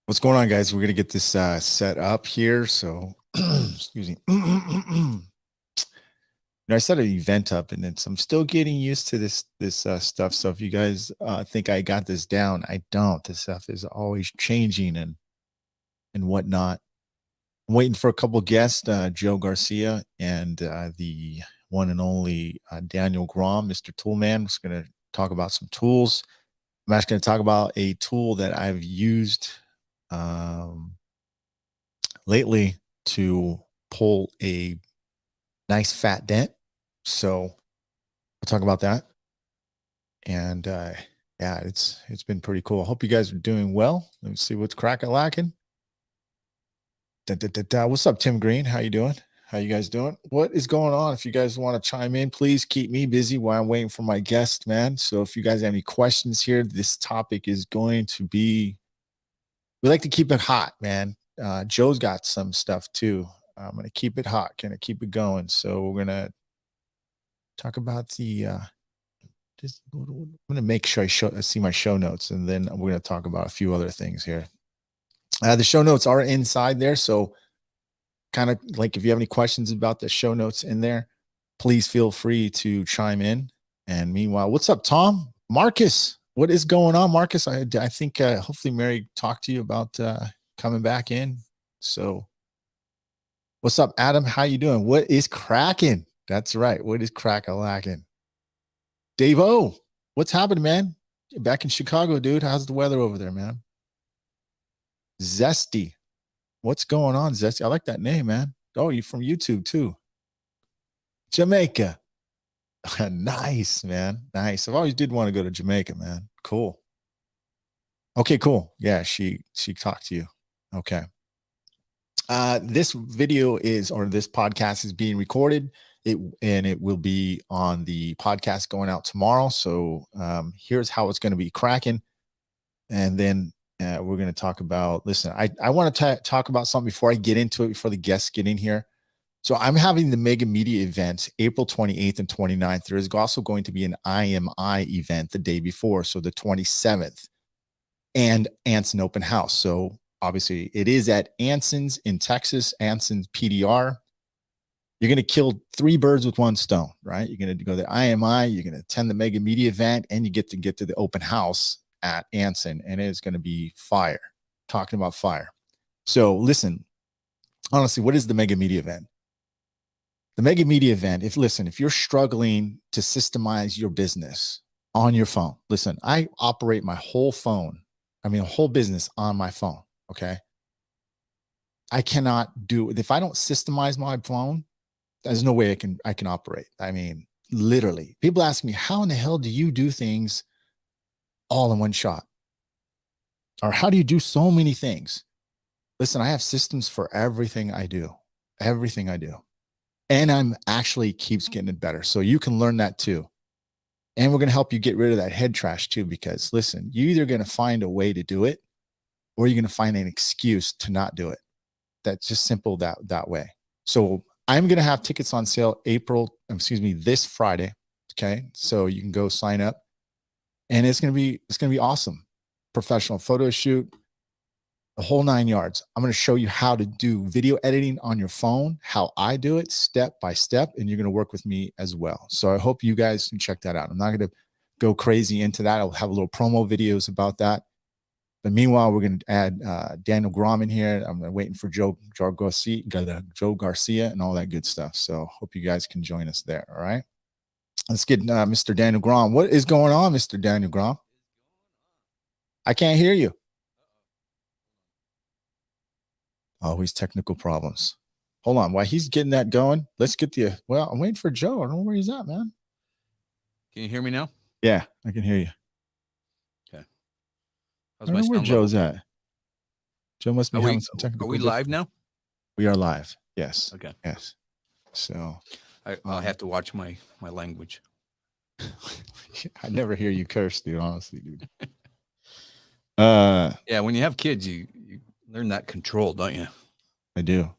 What's going on, guys? We're going to get this set up here. So, excuse me. I set an event up, and I'm still getting used to this stuff. So if you guys think I got this down, I don't. This stuff is always changing and whatnot. I'm waiting for a couple of guests, Joe Garcia and the one and only Daniel Gromm, Mr. Toolman. I'm just going to talk about some tools. I'm actually going to talk about a tool that I've used lately to pull a nice fat dent. So we'll talk about that. And yeah, it's been pretty cool. I hope you guys are doing well. Let me see what's cracking lacking. What's up, Tim Green? How you doing? How you guys doing? What is going on? If you guys want to chime in, please keep me busy while I'm waiting for my guest, man. So if you guys have any questions here, this topic is going to be, we like to keep it hot, man. Joe's got some stuff too. I'm going to keep it hot. Going to keep it going. So we're going to talk about the, just, I'm going to make sure I see my show notes, and then we're going to talk about a few other things here. The show notes are inside there. So kind of like, if you have any questions about the show notes in there, please feel free to chime in. And meanwhile, what's up, Tom? Marcus, what is going on, Marcus? I think hopefully Mary talked to you about coming back in. So what's up, Adam? How you doing? What is cracking? That's right. What is crack-a-lacking? Dave O, what's happening, man? You're back in Chicago, dude. How's the weather over there, man? Zesty, what's going on, Zesty? I like that name, man. Oh, you're from YouTube too. Jamaica. Nice, man. Nice. I've always did want to go to Jamaica, man. Cool. Okay, cool. Yeah, she talked to you. Okay. This video is, or this podcast is being recorded. It will be on the podcast going out tomorrow. So here's how it's going to be cracking. And then we're going to talk about, listen, I want to talk about something before I get into it, before the guests get in here. So I'm having the Mega Media event April 28th and 29th. There is also going to be an IMI event the day before, so the 27th, and Anson Open House. So obviously it is at Anson's in Texas, Anson's PDR. You're going to kill 3 birds with 1 stone, right? You're going to go to the IMI, you're going to attend the Mega Media event, and you get to the open house at Anson, and it is going to be fire. Talking about fire. So listen, honestly, what is the Mega Media event? The Mega Media event, if you're struggling to systemize your business on your phone, listen, I operate my whole whole business on my phone, okay? I cannot do it. If I don't systemize my phone, there's no way I can operate. I mean, literally. People ask me, how in the hell do you do things all in one shot? Or how do you do so many things? Listen, I have systems for everything I do. Everything I do. And I'm actually keeps getting it better. So you can learn that too. And we're going to help you get rid of that head trash too, because listen, you're either going to find a way to do it, or you're going to find an excuse to not do it. That's just simple that way. So I'm going to have tickets on sale this Friday. Okay. So you can go sign up, and it's going to be awesome. Professional photo shoot, the whole 9 yards. I'm going to show you how to do video editing on your phone, how I do it step by step, and you're going to work with me as well. So I hope you guys can check that out. I'm not going to go crazy into that. I'll have a little promo videos about that. But meanwhile, we're going to add Daniel Gromm in here. I'm waiting for Joe Garcia and all that good stuff. So hope you guys can join us there. All right. Let's get Mr. Daniel Gromm. What is going on, Mr. Daniel Gromm? I can't hear you. Always technical problems. Hold on. While he's getting that going, let's get well, I'm waiting for Joe. I don't know where he's at, man. Can you hear me now? Yeah, I can hear you. Okay. I don't know where Joe's at. Joe must be having some technical. Are we live now? We are live. Yes. Okay. Yes. So I'll have to watch my language. I never hear you curse, dude. Honestly, dude. Yeah, when you have kids, you learn that control, don't you? I do.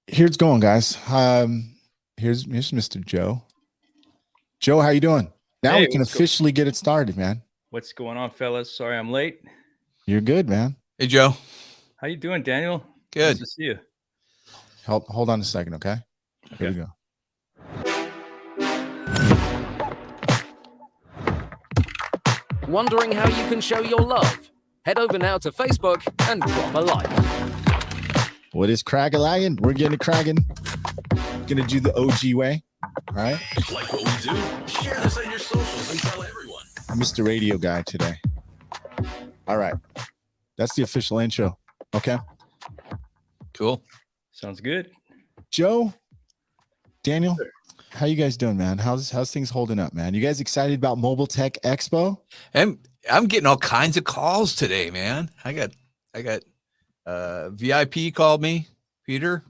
Here's going, guys. Here's Mr. Joe. Joe, how you doing? Now Hey, we can officially get it started, man. what's going on, fellas? Sorry I'm late. You're good, man. Hey, Joe. How you doing, Daniel? Good. Nice to see you. Hold on a second, okay? Here we go. Wondering how you can show your love? Head over now to Facebook and drop a like. What is crag-a-lagging? We're getting it cragging. Gonna do the OG way, all right? Like what we do? Share this on your socials and tell everyone. I'm Mr. Radio Guy today. All right. That's the official intro, okay? Cool. Sounds good. Joe, Daniel, how you guys doing, man? How's things holding up, man? You guys excited about Mobile Tech Expo? And I'm getting all kinds of calls today, man. I got VIP called me, Peter,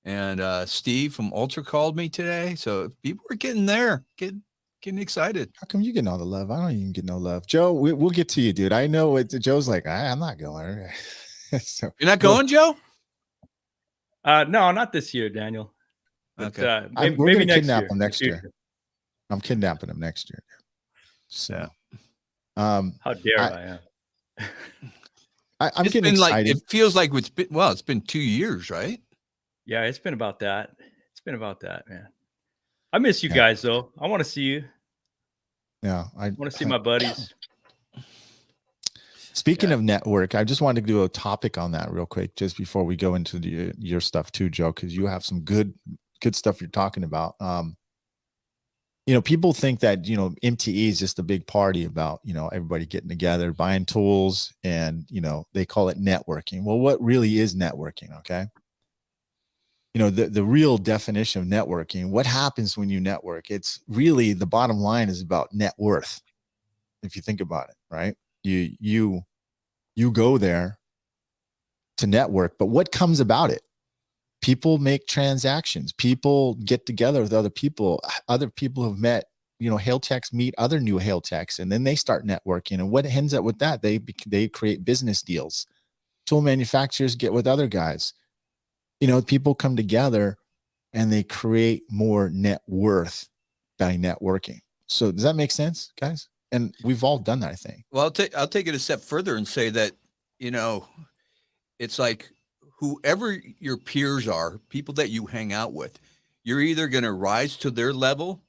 and Steve from Ultra called me today. So people are getting there, getting excited. How come you getting all the love? I don't even get no love. Joe, we'll get to you, dude. I know what Joe's like. I'm not going. So, You're not going, Joe? No, not this year, Daniel. But, Okay. we're maybe gonna next kidnap year. him next year. I'm kidnapping him next year. So, How dare I am. I'm It's getting been excited. like, it feels like it's been 2 years, right? Yeah, it's been about that. It's been about that, man. I miss you Yeah. guys, though. I want to see you. Yeah, I I want to see my buddies. Speaking of network, I just wanted to do a topic on that real quick, just before we go into your stuff too, Joe, because you have some good stuff you're talking about. People think that, MTE is just a big party about, everybody getting together, buying tools, and, they call it networking. Well, what really is networking? Okay. The real definition of networking, what happens when you network? It's really, the bottom line is about net worth. If you think about it, right? You go there to network, but what comes about it? People make transactions. People get together with other people. Other people have met, hail techs meet other new hail techs, and then they start networking. And what ends up with that? They create business deals. Tool manufacturers get with other guys. People come together and they create more net worth by networking. So does that make sense, guys? And we've all done that, I think. Well, I'll take it a step further and say that, it's like whoever your peers are, people that you hang out with, you're either going to rise to their level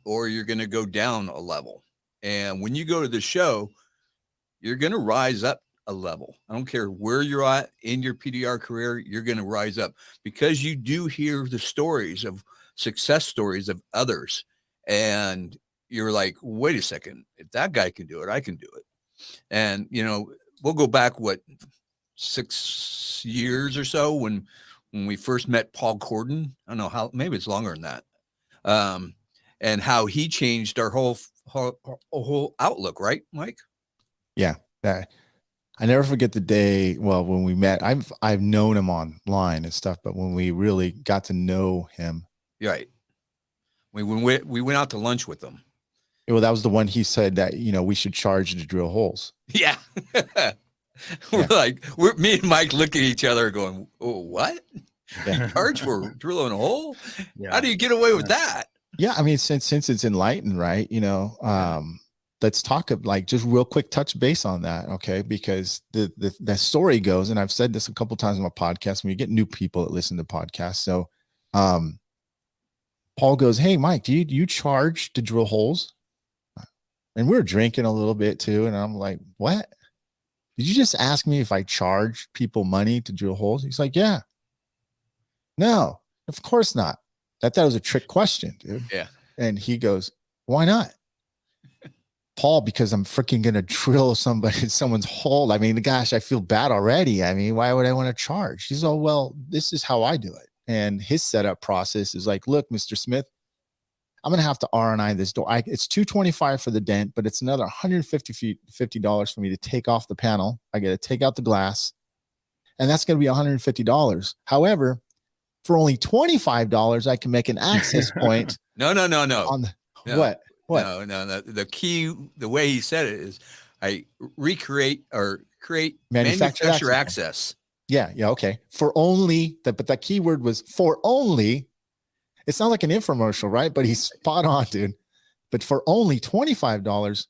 or you're going to go down a level. And when you go to the show, you're going to rise up a level. I don't care where you're at in your PDR career, you're going to rise up because you do hear the stories of success stories of others. And you're like, wait a second, if that guy can do it, I can do it. And, we'll go back, 6 years or so when we first met Paul Corden. I don't know how, maybe it's longer than that. And how he changed our whole outlook, right, Mike? Yeah. I never forget the day, when we met. I've known him online and stuff, but when we really got to know him. Right. We went out to lunch with him. Well, that was the one he said that, we should charge to drill holes. Yeah. Me and Mike look at each other going, oh, what? Yeah. You charge for drilling a hole? Yeah. How do you get away with that? Yeah. I mean, since it's enlightened, right? Let's talk just real quick, touch base on that. Okay. Because the story goes, and I've said this a couple of times on my podcast, when you get new people that listen to podcasts. So, Paul goes, hey, Mike, do you charge to drill holes? And we were drinking a little bit too. And I'm like, what? Did you just ask me if I charge people money to drill holes? He's like, yeah. No, of course not. I thought it was a trick question, dude. Yeah. And he goes, why not? Paul, because I'm freaking going to drill someone's hole. I mean, gosh, I feel bad already. I mean, why would I want to charge? He's all, well, this is how I do it. And his setup process is like, look, Mr. Smith, I'm going to have to R&I this door. It's $225 for the dent, but it's another $150 for me to take off the panel. I got to take out the glass, and that's going to be $150. However, for only $25, I can make an access point. No. On the, No. What? No. The key, the way he said it is I recreate or create manufacturer access. Yeah. Okay. For only that, but that keyword was for only. It's not like an infomercial, right? But he's spot on, dude. But for only $25,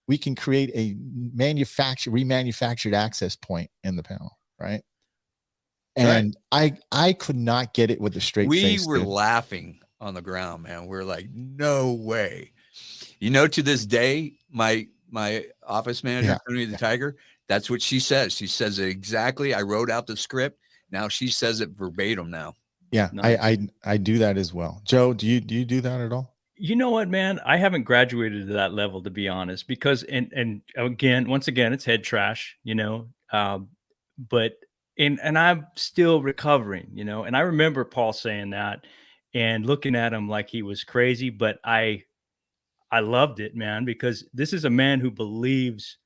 we can create a remanufactured access point in the panel, right? And I could not get it with a straight We face. were Dude. laughing on the ground, man. We're like, no way. You know, to this day, my office manager, Tony the Tiger, that's what she says. She says it exactly. I wrote out the script. Now she says it verbatim now. Yeah, nice. I do that as well. Joe, do you do that at all? You know what, man? I haven't graduated to that level, to be honest, because and again, once again, it's head trash, you know. But and I'm still recovering, you know. And I remember Paul saying that and looking at him like he was crazy, but I loved it, man, because this is a man who believes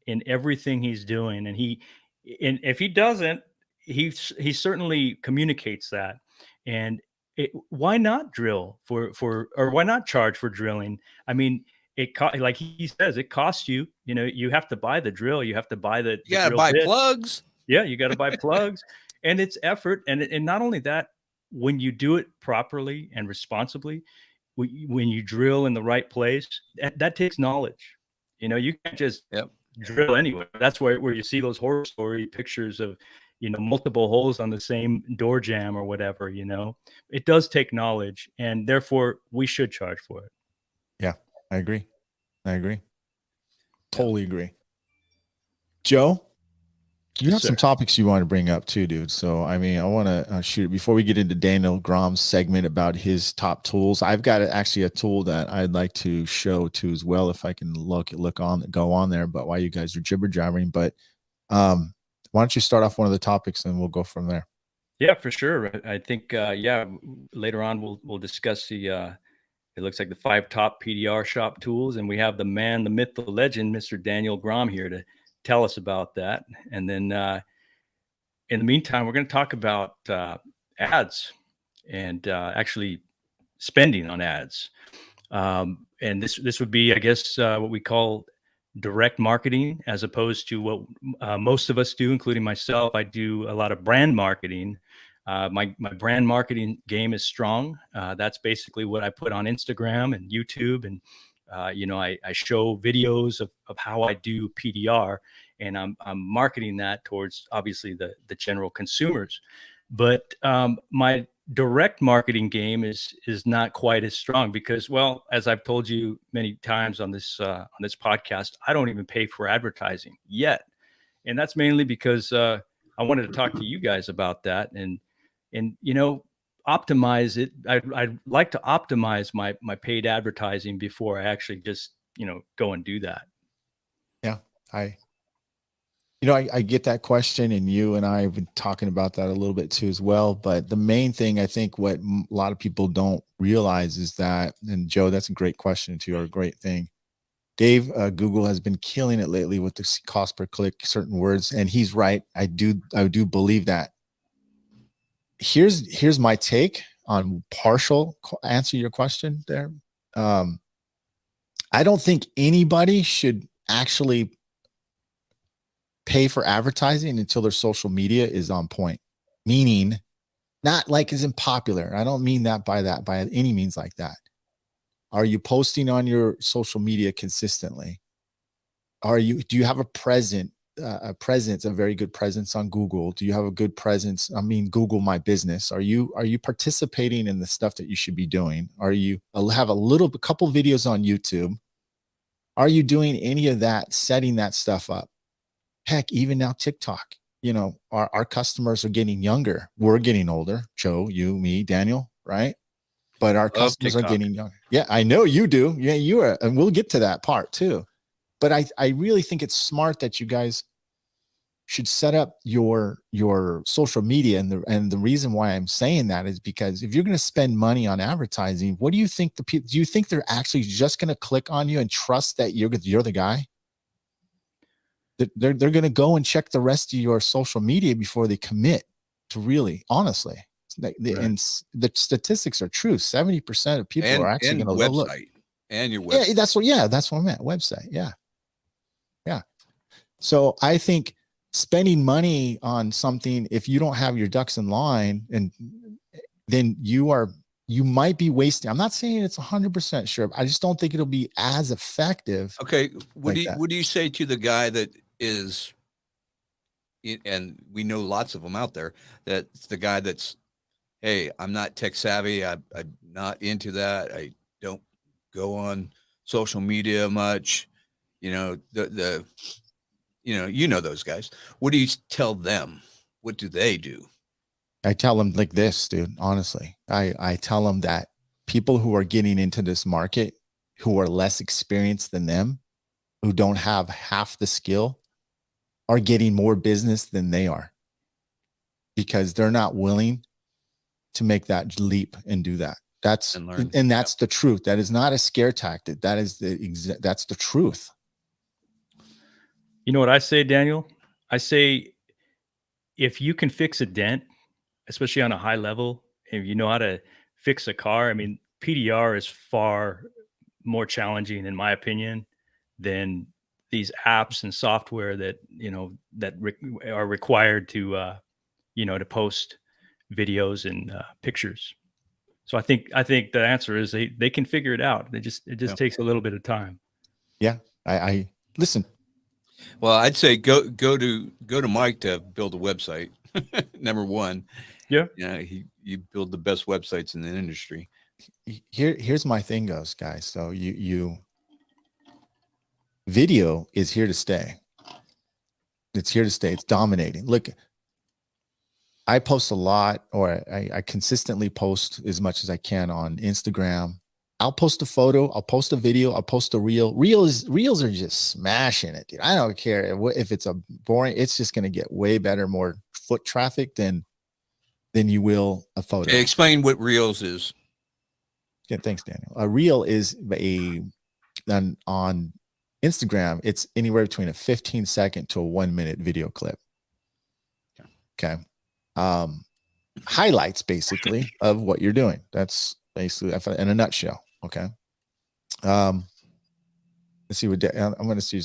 in everything he's doing, and if he doesn't, he certainly communicates that. And why not drill or why not charge for drilling? I mean, like he says, it costs you. You know, you have to buy the drill, you have to buy the you gotta drill buy bit. plugs. Yeah, you got to buy plugs, and it's effort, and not only that, when you do it properly and responsibly, when you drill in the right place, that takes knowledge. You know, you can't just drill anywhere. That's where you see those horror story pictures of, you know, multiple holes on the same door jamb or whatever. You know, it does take knowledge, and therefore we should charge for it. Yeah, I agree. Totally agree. Joe, you have some topics you want to bring up too, dude. So, I mean, I want to shoot before we get into Daniel Gromm's segment about his top tools. I've got actually a tool that I'd like to show too as well, if I can go on there. But while you guys are jibber jabbering, but why don't you start off one of the topics and we'll go from there? Yeah, for sure. I think later on we'll discuss the. It looks like the 5 top PDR shop tools, and we have the man, the myth, the legend, Mr. Daniel Gromm here to tell us about that. And then in the meantime, we're going to talk about ads and actually spending on ads. And this would be, I guess, what we call direct marketing, as opposed to what most of us do, including myself. I do a lot of brand marketing. My brand marketing game is strong. That's basically what I put on Instagram and YouTube, and you know, I show videos of how I do PDR, and I'm marketing that towards obviously the general consumers. But my direct marketing game is not quite as strong because, well, as I've told you many times on this podcast, I don't even pay for advertising yet, and that's mainly because I wanted to talk to you guys about that and you know, optimize it. I'd like to optimize my paid advertising before I actually just, you know, go and do that. Yeah, I get that question, and you and I have been talking about that a little bit too as well. But the main thing, I think, what a lot of people don't realize is that, and Joe, that's a great question too, or a great thing. Dave, Google has been killing it lately with the cost per click, certain words, and he's right. I do believe that. Here's my take on partial answer your question there. I don't think anybody should actually pay for advertising until their social media is on point, meaning not like isn't popular. I don't mean that by any means like that. Are you posting on your social media consistently? Do you have a very good presence on Google? Do you have a good presence? I mean, Google My Business. Are you participating in the stuff that you should be doing? Are you have a couple videos on YouTube? Are you doing any of that, setting that stuff up? Heck, even now TikTok, you know, our customers are getting younger. We're getting older. Joe, you, me, Daniel, right? But our customers are getting younger. Yeah, I know you do. Yeah, you are. And we'll get to that part too. But I really think it's smart that you guys should set up your social media. And the reason why I'm saying that is because if you're going to spend money on advertising, what do you think do you think they're actually just going to click on you and trust that you're the guy? They're going to go and check the rest of your social media before they commit to really, honestly. And the statistics are true. 70% of people are actually going to look. And your website. That's what I meant. Website. Yeah. So I think spending money on something, if you don't have your ducks in line, and then you are you might be wasting. I'm not saying it's 100% sure. I just don't think it'll be as effective. Okay. Like that. What do you say to the guy that is, and we know lots of them out there, that's the guy that's, hey, I'm not tech savvy. I'm not into that. I don't go on social media much. You know, you know those guys. What do you tell them? What do they do? I tell them like this, dude. Honestly, I tell them that people who are getting into this market, who are less experienced than them, who don't have half the skill, are getting more business than they are, because they're not willing to make that leap and do that. That's and that's the truth. That is not a scare tactic. That is that's the truth. You know what I say, Daniel? I say, if you can fix a dent, especially on a high level, if you know how to fix a car, I mean, PDR is far more challenging, in my opinion, than these apps and software that, are required to, to post videos and pictures. So I think the answer is they can figure it out. It just takes a little bit of time. Yeah. I listen. Well, I'd say go to Mike to build a website. Number one. Yeah. Yeah. You build the best websites in the industry. Here's my thing goes, guys. So video is here to stay. It's here to stay. It's dominating. Look, I post a lot, or I consistently post as much as I can on Instagram. I'll post a photo, I'll post a video, I'll post a reel. Reels are just smashing it, dude. I don't care if it's a boring, it's just going to get way better, more foot traffic than you will a photo. Okay, explain what Reels is. Yeah, thanks, Daniel. A reel is on Instagram, it's anywhere between a 15-second to a 1-minute video clip. Okay. Highlights basically of what you're doing. That's basically in a nutshell. Okay. Let's see what I'm going to see.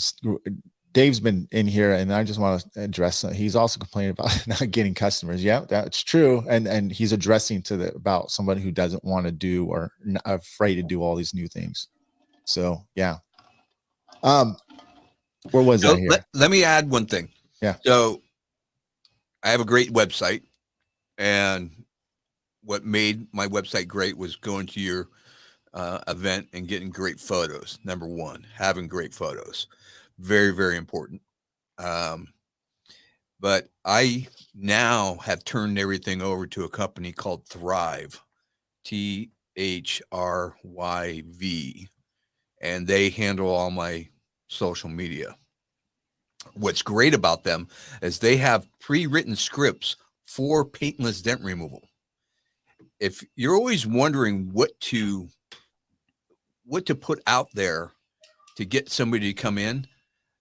Dave's been in here, and I just want to address. He's also complaining about not getting customers. Yeah, that's true. And he's addressing about somebody who doesn't want to do, or afraid to do all these new things. So yeah. Where was I here? Let me add one thing. Yeah. So I have a great website, and what made my website great was going to your event and getting great photos. Number one, having great photos. Very, very important. But I now have turned everything over to a company called Thrive, THRYV, and they handle all my social media. What's great about them is they have pre-written scripts for paintless dent removal. If you're always wondering what to put out there to get somebody to come in,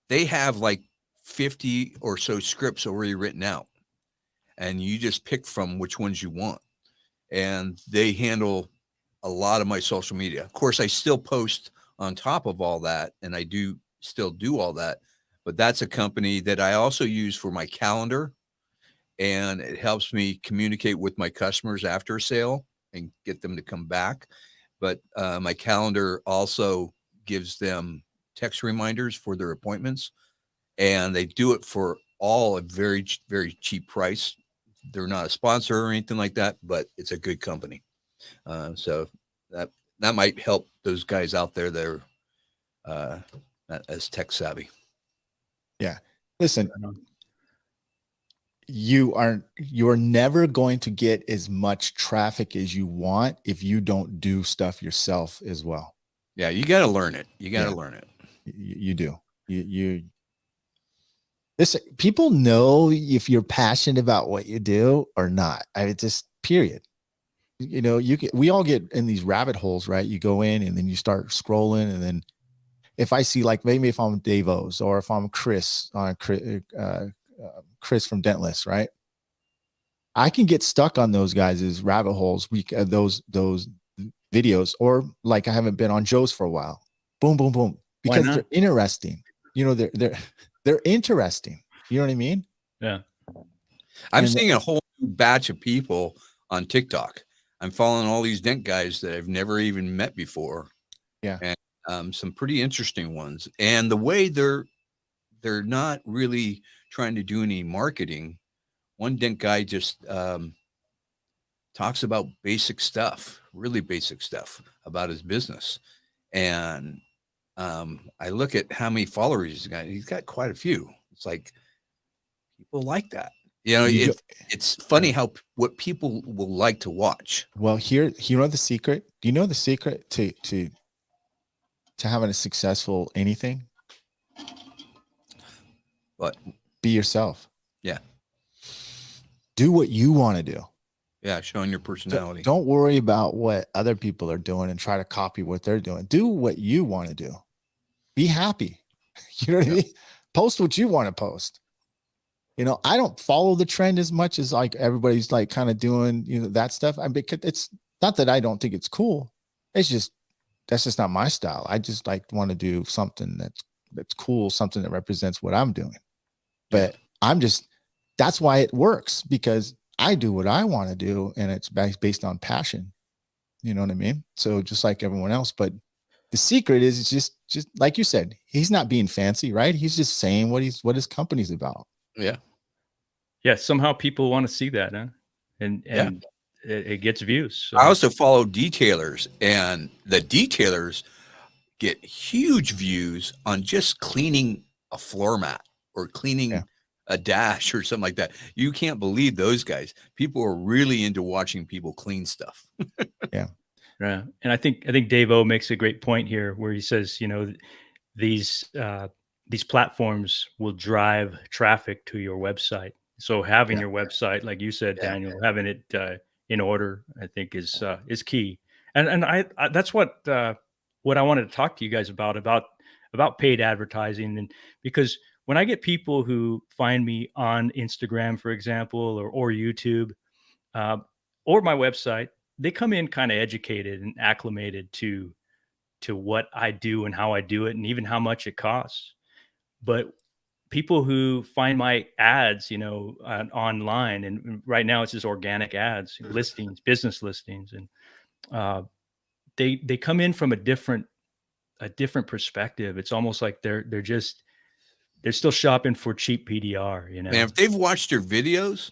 they have like 50 or so scripts already written out, and you just pick from which ones you want. And they handle a lot of my social media. Of course, I still post on top of all that, and I still do all that, but that's a company that I also use for my calendar, and it helps me communicate with my customers after a sale and get them to come back. But my calendar also gives them text reminders for their appointments, and they do it for all a very, very cheap price. They're not a sponsor or anything like that, but it's a good company. So that might help those guys out there that are not as tech savvy. Yeah. Listen, you're never going to get as much traffic as you want if you don't do stuff yourself as well. Yeah, you got to learn it. You got to learn it. You do. Listen, people know if you're passionate about what you do or not. Just period. We all get in these rabbit holes, right? You go in and then you start scrolling, and then if I see, like, maybe if I'm Davos, or if I'm Chris from Dentless, right? I can get stuck on those guys' rabbit holes, those videos, or like I haven't been on Joe's for a while. Boom, boom, boom. Because they're interesting. They're interesting. You know what I mean? Yeah. I'm seeing a whole new batch of people on TikTok. I'm following all these dent guys that I've never even met before. Yeah. And some pretty interesting ones. And the way they're not really trying to do any marketing. One dent guy just talks about basic stuff, really basic stuff about his business. And I look at how many followers he's got. He's got quite a few. It's like people like that. You know, You go- it's funny how what people will like to watch. Well, here, you know the secret. Do you know the secret to having a successful anything? But Be yourself. yeah, Do what you want to do. yeah, showing your personality. Don't worry about what other people are doing and try to copy what they're doing. Do what you want to do. Be happy. You know what I mean? Post what you want to post. You know, I don't follow the trend as much as like everybody's like kind of doing, you know, that stuff. I mean, it's not that I don't think it's cool. It's just, that's just not my style. I just like want to do something that's cool, something that represents what I'm doing. But that's why it works, because I do what I want to do, and it's based on passion. You know what I mean? So just like everyone else, but the secret is just like you said, he's not being fancy, right? He's just saying what his company's about. Yeah. Yeah. Somehow people want to see that, huh? And Yeah. it gets views. So. I also follow detailers, and the detailers get huge views on just cleaning a floor mat or cleaning a dash or something like that. You can't believe those guys. People are really into watching people clean stuff. Yeah. And I think Dave O makes a great point here where he says, you know, these platforms will drive traffic to your website. So having your website, like you said, Daniel, having it in order, I think is key. And I that's what I wanted to talk to you guys about paid advertising. And because when I get people who find me on Instagram, for example, or YouTube, or my website, they come in kind of educated and acclimated to what I do and how I do it, and even how much it costs. But people who find my ads, you know, online, and right now it's just organic ads, listings, business listings, and they come in from a different perspective. It's almost like they're still shopping for cheap PDR, you know. And if they've watched your videos,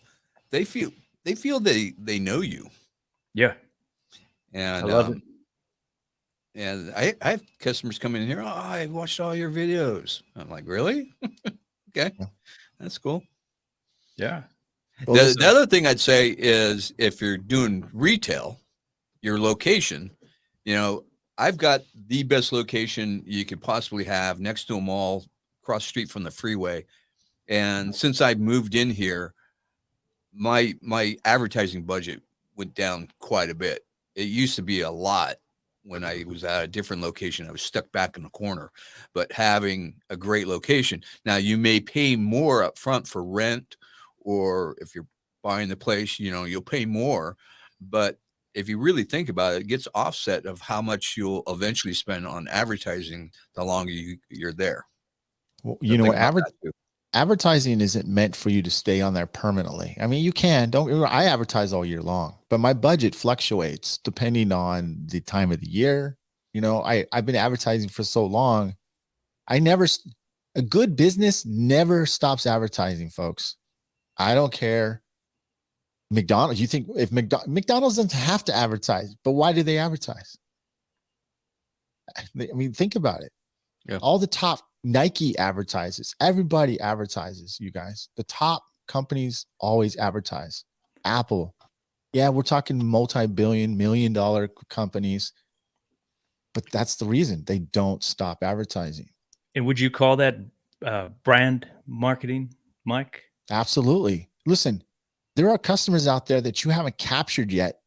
they feel they know you. Yeah. And I love it. And I have customers come in here. Oh, I watched all your videos. I'm like, really? Okay, that's cool. Yeah. Well, the other thing I'd say is if you're doing retail, your location, you know, I've got the best location you could possibly have next to a mall, across the street from the freeway. And since I moved in here, my advertising budget went down quite a bit. It used to be a lot when I was at a different location. I was stuck back in the corner, but having a great location. Now you may pay more up front for rent, or if you're buying the place, you know, you'll pay more. But if you really think about it, it gets offset of how much you'll eventually spend on advertising the longer you're there. Well, you know, advertising isn't meant for you to stay on there permanently. I mean, you can, I advertise all year long, but my budget fluctuates depending on the time of the year. You know, I've been advertising for so long. A good business never stops advertising, folks. I don't care. McDonald's, you think if McDonald's doesn't have to advertise, but why do they advertise? I mean, think about it. Yeah. All the top Nike advertises. Everybody advertises, you guys. The top companies always advertise. Apple. Yeah, we're talking multi-billion, million-dollar companies. But that's the reason they don't stop advertising. And would you call that brand marketing, Mike? Absolutely. Listen, there are customers out there that you haven't captured yet,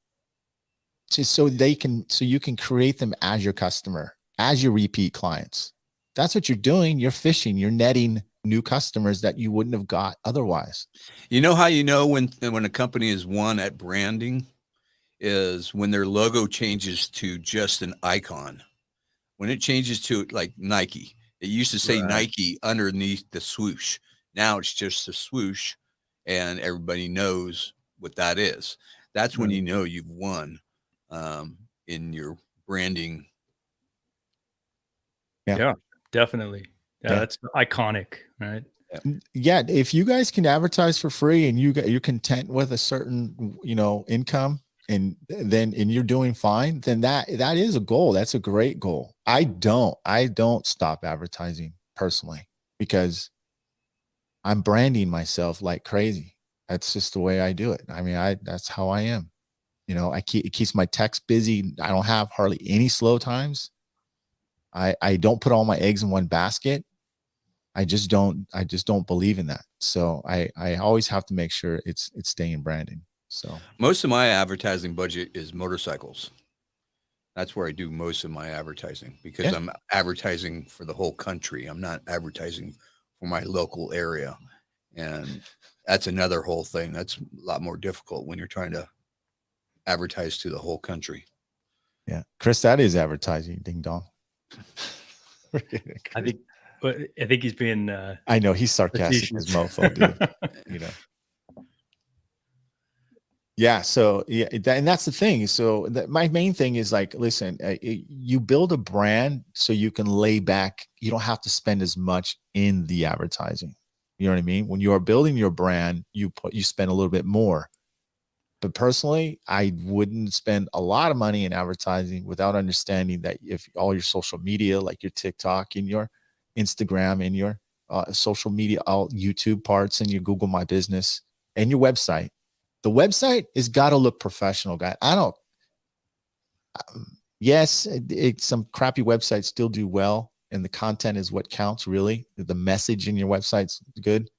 so you can create them as your customer, as your repeat clients. That's what you're doing. You're fishing. You're netting new customers that you wouldn't have got otherwise. You know how you know when a company is won at branding is when their logo changes to just an icon. When it changes to like Nike, it used to say Nike underneath the swoosh. Now it's just a swoosh, and everybody knows what that is. That's when you know you've won. in your branding. Yeah, definitely. Yeah, Yeah. that's iconic, right? Yeah, if you guys can advertise for free and you're content with a certain, income, and you're doing fine, then that is a goal. That's a great goal. I don't stop advertising personally because I'm branding myself like crazy. That's just the way I do it. I mean, that's how I am. It keeps my text busy. I don't have hardly any slow times. I don't put all my eggs in one basket. I just don't believe in that. So I always have to make sure it's staying branding. So Most of my advertising budget is motorcycles. That's where I do most of my advertising because Yeah. I'm advertising for the whole country. I'm not advertising for my local area. And that's another whole thing. That's a lot more difficult when you're trying to advertise to the whole country. yeah, Chris, that is advertising. Ding dong. I think he's being I know he's sarcastic as mofo, dude. Yeah. So yeah, and that's the thing. So my main thing is like, listen, you build a brand so you can lay back. You don't have to spend as much in the advertising. You know what I mean? When you are building your brand, you spend a little bit more. But personally, I wouldn't spend a lot of money in advertising without understanding that if all your social media, like your TikTok and your Instagram and your social media, all YouTube parts and your Google My Business and your website, the website has got to look professional, guy. Yes, some crappy websites still do well, and the content is what counts, really. The message in your website's good,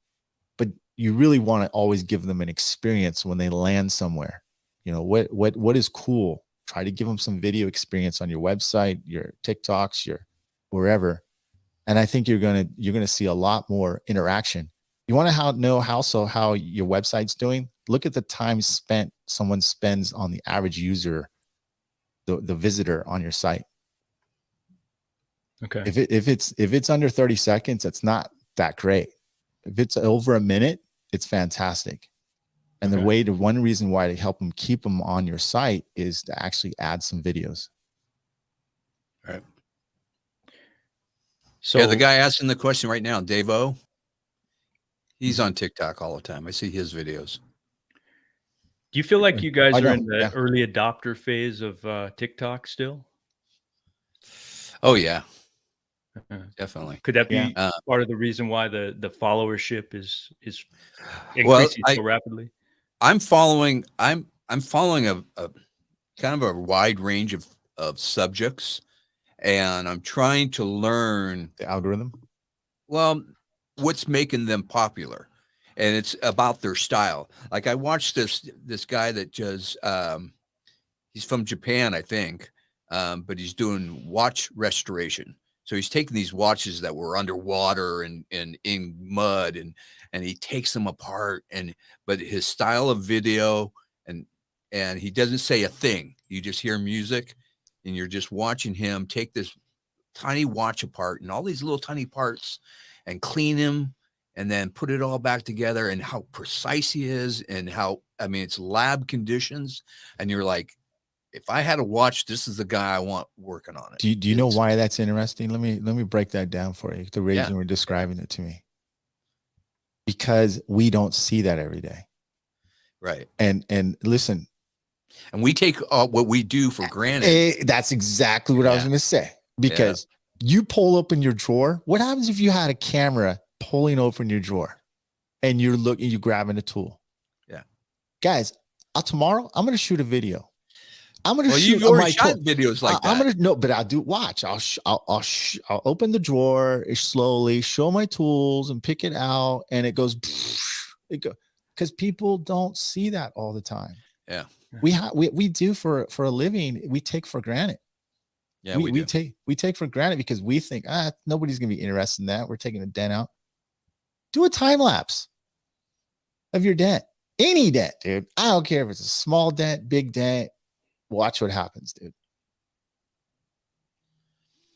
but you really want to always give them an experience when they land somewhere. What is cool? Try to give them some video experience on your website, your TikToks, your wherever. And I think you're gonna see a lot more interaction. You want to know how your website's doing? Look at the time spent someone spends on the average user, the visitor on your site. Okay. If it's under 30 seconds, it's not that great. If it's over a minute, it's fantastic. And Okay. one reason why to help them keep them on your site is to actually add some videos. Right. So yeah, the guy asking the question right now, Dave O, he's on TikTok all the time. I see his videos. do you feel like you guys I are know, in the yeah. early adopter phase of TikTok still? Oh yeah, Uh, definitely. Could that be Yeah. part of the reason why the followership is Well, increasing so rapidly? I'm following a kind of a wide range of subjects, and I'm trying to learn The algorithm. what's making them popular, and it's about their style. Like I watched this guy that does he's from Japan, I think, but he's doing watch restoration. So he's taking these watches that were underwater and in mud, and he takes them apart. But his style of video and he doesn't say a thing. You just hear music, and you're just watching him take this tiny watch apart and all these little tiny parts, and clean him, and then put it all back together. And how precise he is, and it's lab conditions, and you're like, if I had a watch, this is the guy I want working on it. Do you know why that's interesting? Let me break that down for you. The reason we're describing it to me, because we don't see that every day, right? And listen, and we take what we do for granted. That's exactly what I was going to say. Because you pull open your drawer. What happens if you had a camera pulling open your drawer, and you're grabbing a tool? Yeah, guys, tomorrow I'm going to shoot a video. I'm going to shoot. You've already shot videos like that. I'm going to no, but I'll do. Watch. I'll open the drawer slowly, show my tools, and pick it out, and it goes. Because people don't see that all the time. Yeah, we do for a living. We take for granted. Yeah, we take for granted because we think nobody's going to be interested in that. We're taking a dent out. Do a time lapse of your dent. Any dent, dude. I don't care if it's a small dent, big dent. Watch what happens, dude.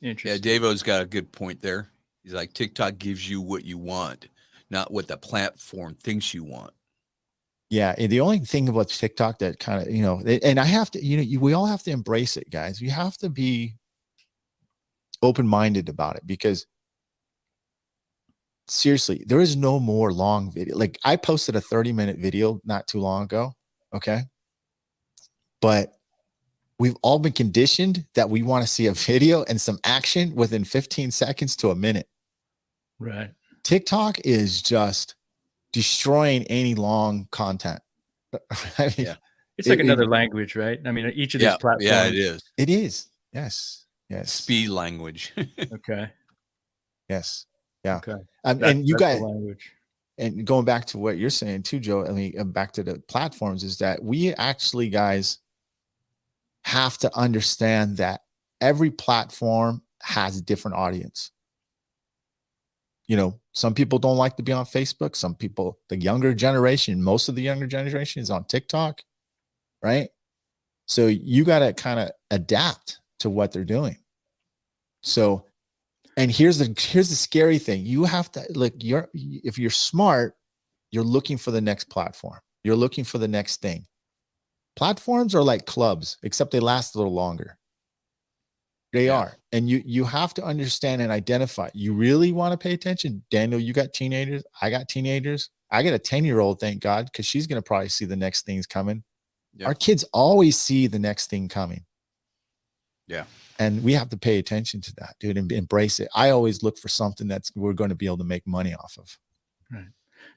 Interesting. Yeah, Davo's got a good point there. He's like, TikTok gives you what you want, not what the platform thinks you want. Yeah, and the only thing about TikTok that kind of, and I have to, we all have to embrace it, guys. We have to be open-minded about it, because seriously, there is no more long video. Like, I posted a 30-minute video not too long ago, okay? But we've all been conditioned that we want to see a video and some action within 15 seconds to a minute. Right. TikTok is just destroying any long content. I mean, Yeah. It's like another language, right? I mean, each of these platforms. Yeah, it is. It is. Yes. Speed language. Okay. Yes. Yeah. Okay. And you that's guys, the language. and going back to what you're saying too, Joe, I mean, back to the platforms, is that we actually, guys, have to understand that every platform has a different audience. Some people don't like to be on Facebook. Some people, the younger generation, most of the younger generation is on TikTok, right? So you got to kind of adapt to what they're doing. So, and here's the scary thing. You have to, like, if you're smart, you're looking for the next platform. You're looking for the next thing. Platforms are like clubs, except they last a little longer. They are. And you have to understand and identify. You really want to pay attention. Daniel, you got teenagers. I got teenagers. I got a 10-year-old, thank God, because she's going to probably see the next things coming. Our kids always see the next thing coming. Yeah. And we have to pay attention to that, dude, and embrace it. I always look for something that's we're going to be able to make money off of. Right.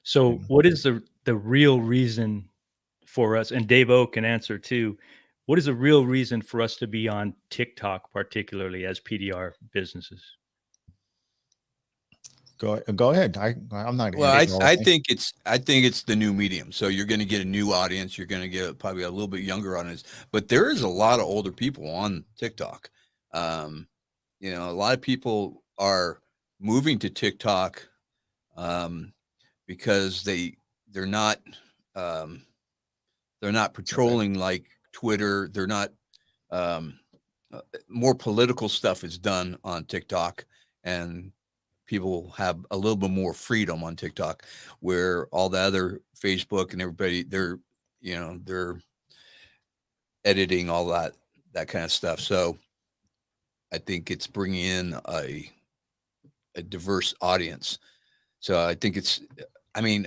So what is the real reason for us? And Dave O can answer too. What is the real reason for us to be on TikTok, particularly as PDR businesses? Go ahead. I'm not. Well, I think it's the new medium. So you're going to get a new audience. You're going to get probably a little bit younger audience, but there is a lot of older people on TikTok. A lot of people are moving to TikTok because they're not patrolling like Twitter. They're not more political stuff is done on TikTok, and people have a little bit more freedom on TikTok, where all the other Facebook and everybody, they're editing all that kind of stuff. So I think it's bringing in a diverse audience. So I think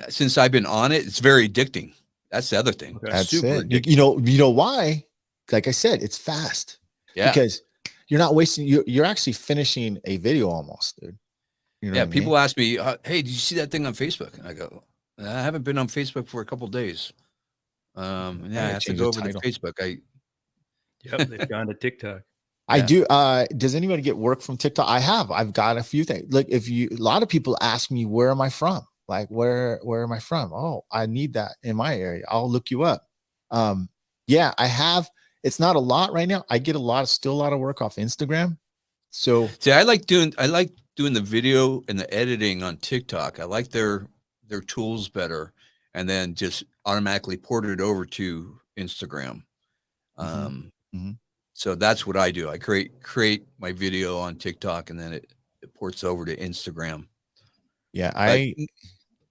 since I've been on it, it's very addicting. That's the other thing. Okay. That's super it. addicting. You know why? Like I said, it's fast. Yeah. Because you're not wasting. You're actually finishing a video almost, dude. You know what I mean? People ask me, "Hey, did you see that thing on Facebook?" And I go, "I haven't been on Facebook for a couple of days." I have to go over to Facebook. They've gone to TikTok. I do. Does anybody get work from TikTok? I've got a few things. Like, a lot of people ask me, where am I from? Like, where am I from? Oh, I need that in my area. I'll look you up. Yeah, I have. It's not a lot right now. I get still a lot of work off Instagram. So see, I like doing the video and the editing on TikTok. I like their tools better, and then just automatically port it over to Instagram. So that's what I do. I create my video on TikTok, and then it ports over to Instagram. Yeah, I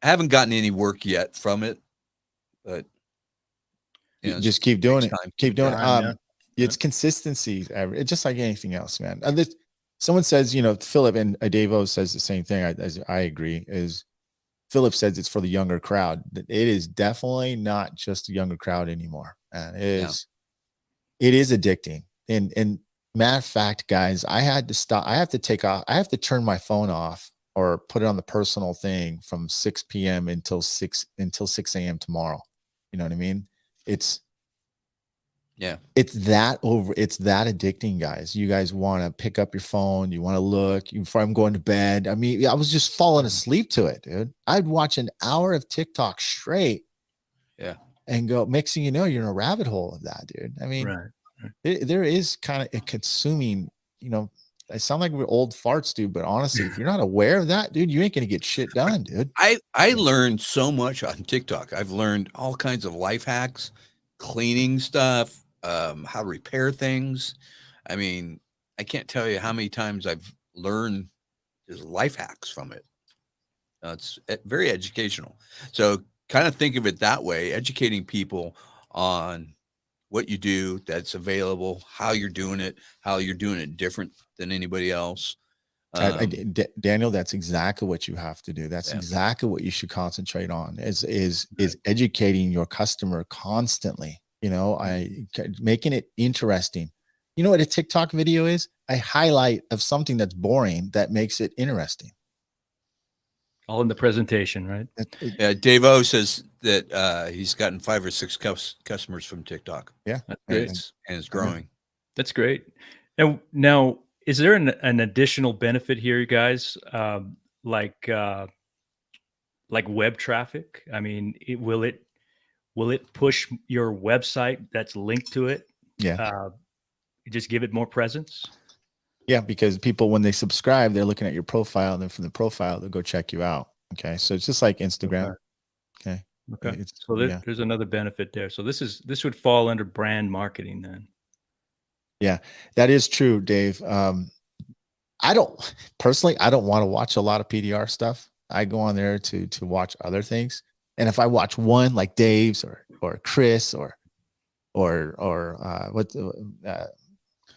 haven't gotten any work yet from it, but just keep doing it. Keep doing it. It's Yeah. consistency. It's just like anything else, man. Someone says, Philip, and Davo says the same thing. I agree. Is Philip says it's for the younger crowd. It is definitely not just a younger crowd anymore, and it is addicting. And matter of fact, guys, I had to stop. I have to turn my phone off or put it on the personal thing from 6 p.m. until 6 a.m. tomorrow. You know what I mean? It's that addicting, guys. You guys want to pick up your phone. You want to look before I'm going to bed. I mean, I was just falling asleep to it, dude. I'd watch an hour of TikTok straight. Yeah. And go, next thing you know, you're in a rabbit hole of that, dude. I mean, there is kind of a consuming, I sound like we're old farts, dude, but honestly, if you're not aware of that, dude, you ain't going to get shit done, dude. I learned so much on TikTok. I've learned all kinds of life hacks, cleaning stuff, how to repair things. I mean, I can't tell you how many times I've learned just life hacks from it. It's very educational. So kind of think of it that way, educating people on what you do, that's available, how you're doing it different than anybody else. Daniel, that's exactly what you have to do. That's Yeah. exactly what you should concentrate on is educating your customer constantly. You know, making it interesting. You know what a TikTok video is? A highlight of something that's boring that makes it interesting. All in the presentation, right? Yeah, Dave O says that he's gotten 5 or 6 customers from TikTok. Yeah, That's great. And it's growing. That's great. Now, is there an additional benefit here, you guys? Like web traffic? I mean, will it push your website that's linked to it? Yeah. Just give it more presence? Yeah, because people, when they subscribe, they're looking at your profile, and then from the profile, they'll go check you out. Okay, so it's just like Instagram. Okay. So there's another benefit there. So this would fall under brand marketing then. Yeah, that is true, Dave. I don't want to watch a lot of PDR stuff. I go on there to watch other things, and if I watch one like Dave's or Chris or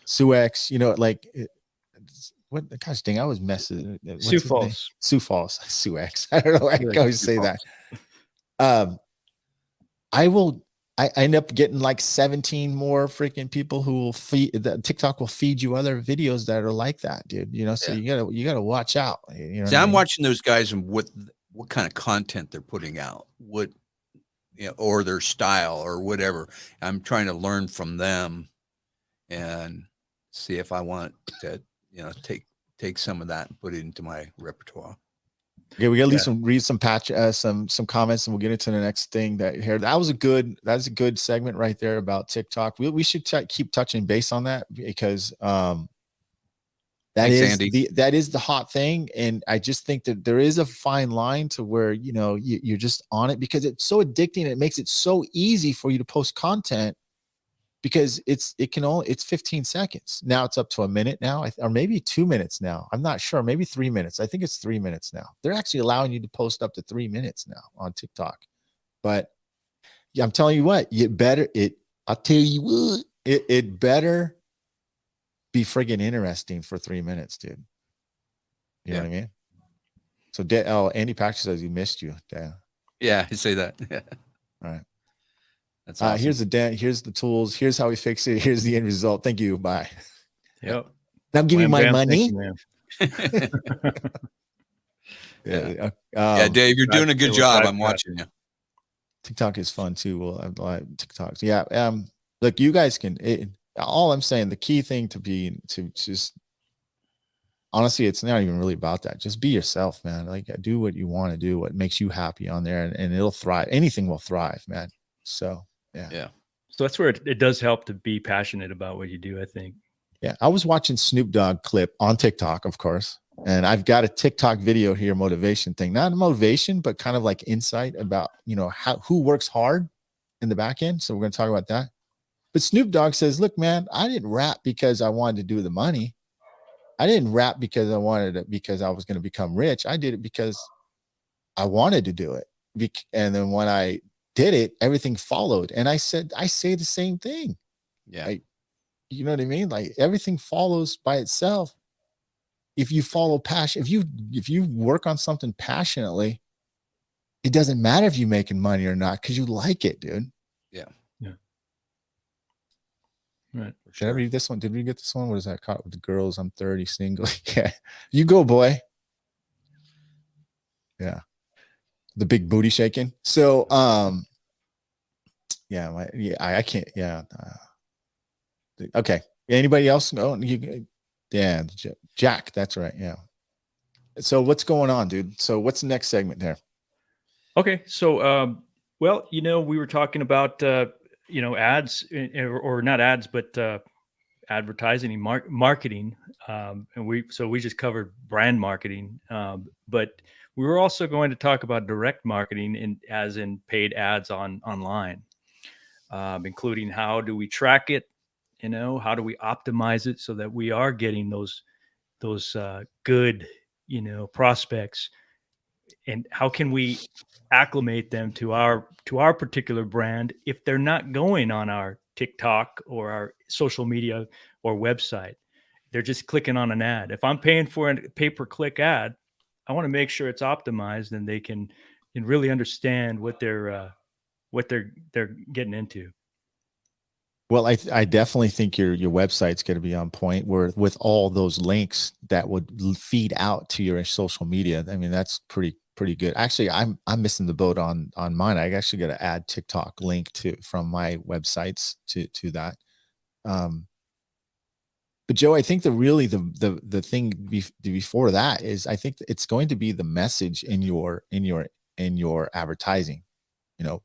Suex, you know, like what? Gosh dang, I was messing. Sioux Falls. Sioux Falls. Suex. I don't know. I can always say that. I end up getting like 17 more freaking people who will TikTok will feed you other videos that are like that, dude. You know, so you gotta watch out. You know, see, I'm watching those guys and what kind of content they're putting out, or their style or whatever. I'm trying to learn from them and see if I want to, take some of that and put it into my repertoire. Okay, we got to read some comments, and we'll get into the next thing that's a good segment right there about TikTok. We should keep touching base on that, because that is the hot thing. And I just think that there is a fine line to where, you're just on it, because it's so addicting. It makes it so easy for you to post content, because it's 15 seconds. Now it's up to a minute now, or maybe 2 minutes now. I'm not sure. Maybe 3 minutes. I think it's 3 minutes now. They're actually allowing you to post up to 3 minutes now on TikTok. But yeah, I'm telling you what, it better be friggin' interesting for 3 minutes, dude. You know what I mean? So Andy Patrick says he missed you. Yeah, I say that. All right. That's awesome. Here's the tools. Here's how we fix it. Here's the end result. Thank you. Bye. Yep. Now give me my money. Yeah, Dave, you're doing a good job. I'm watching you. TikTok is fun too. Well, I like TikToks. Yeah. Look, you guys can. All I'm saying, the key thing to just honestly, it's not even really about that. Just be yourself, man. Like, do what you want to do, what makes you happy on there, and it'll thrive. Anything will thrive, man. So. Yeah. So that's where it does help to be passionate about what you do, I think. Yeah. I was watching Snoop Dogg clip on TikTok, of course. And I've got a TikTok video here, motivation thing, not a motivation, but kind of like insight about, who works hard in the back end. So we're going to talk about that. But Snoop Dogg says, look, man, I didn't rap because I wanted to do the money. I didn't rap because I wanted it, because I was going to become rich. I did it because I wanted to do it. And then when I did it, everything followed. And I say the same thing. Yeah. You know what I mean? Like, everything follows by itself. If you follow passion, if you work on something passionately, it doesn't matter if you're making money or not, because you like it, dude. Yeah. Right. Did I read this one? Did we get this one? What is that? Caught with the girls. I'm 30, single. Yeah. You go, boy. Yeah. The big booty shaking. So, I can't. Yeah. Okay. Anybody else? No, Jack. That's right. Yeah. So what's going on, dude? So what's the next segment there? Okay. So, we were talking about, ads, or not ads, but advertising and marketing. And we just covered brand marketing. But we were also going to talk about direct marketing, as in paid ads online, including how do we track it, how do we optimize it so that we are getting those good, prospects and how can we acclimate them to our particular brand if they're not going on our TikTok or our social media or website? They're just clicking on an ad. If I'm paying for a pay-per-click ad, I want to make sure it's optimized and they can really understand what they're getting into. Well, I definitely think your website's going to be on point where with all those links that would feed out to your social media. I mean, that's pretty good. Actually, I'm missing the boat on mine. I actually got to add TikTok link from my websites to that. But Joe, I think the thing before that is I think it's going to be the message in your advertising. You know,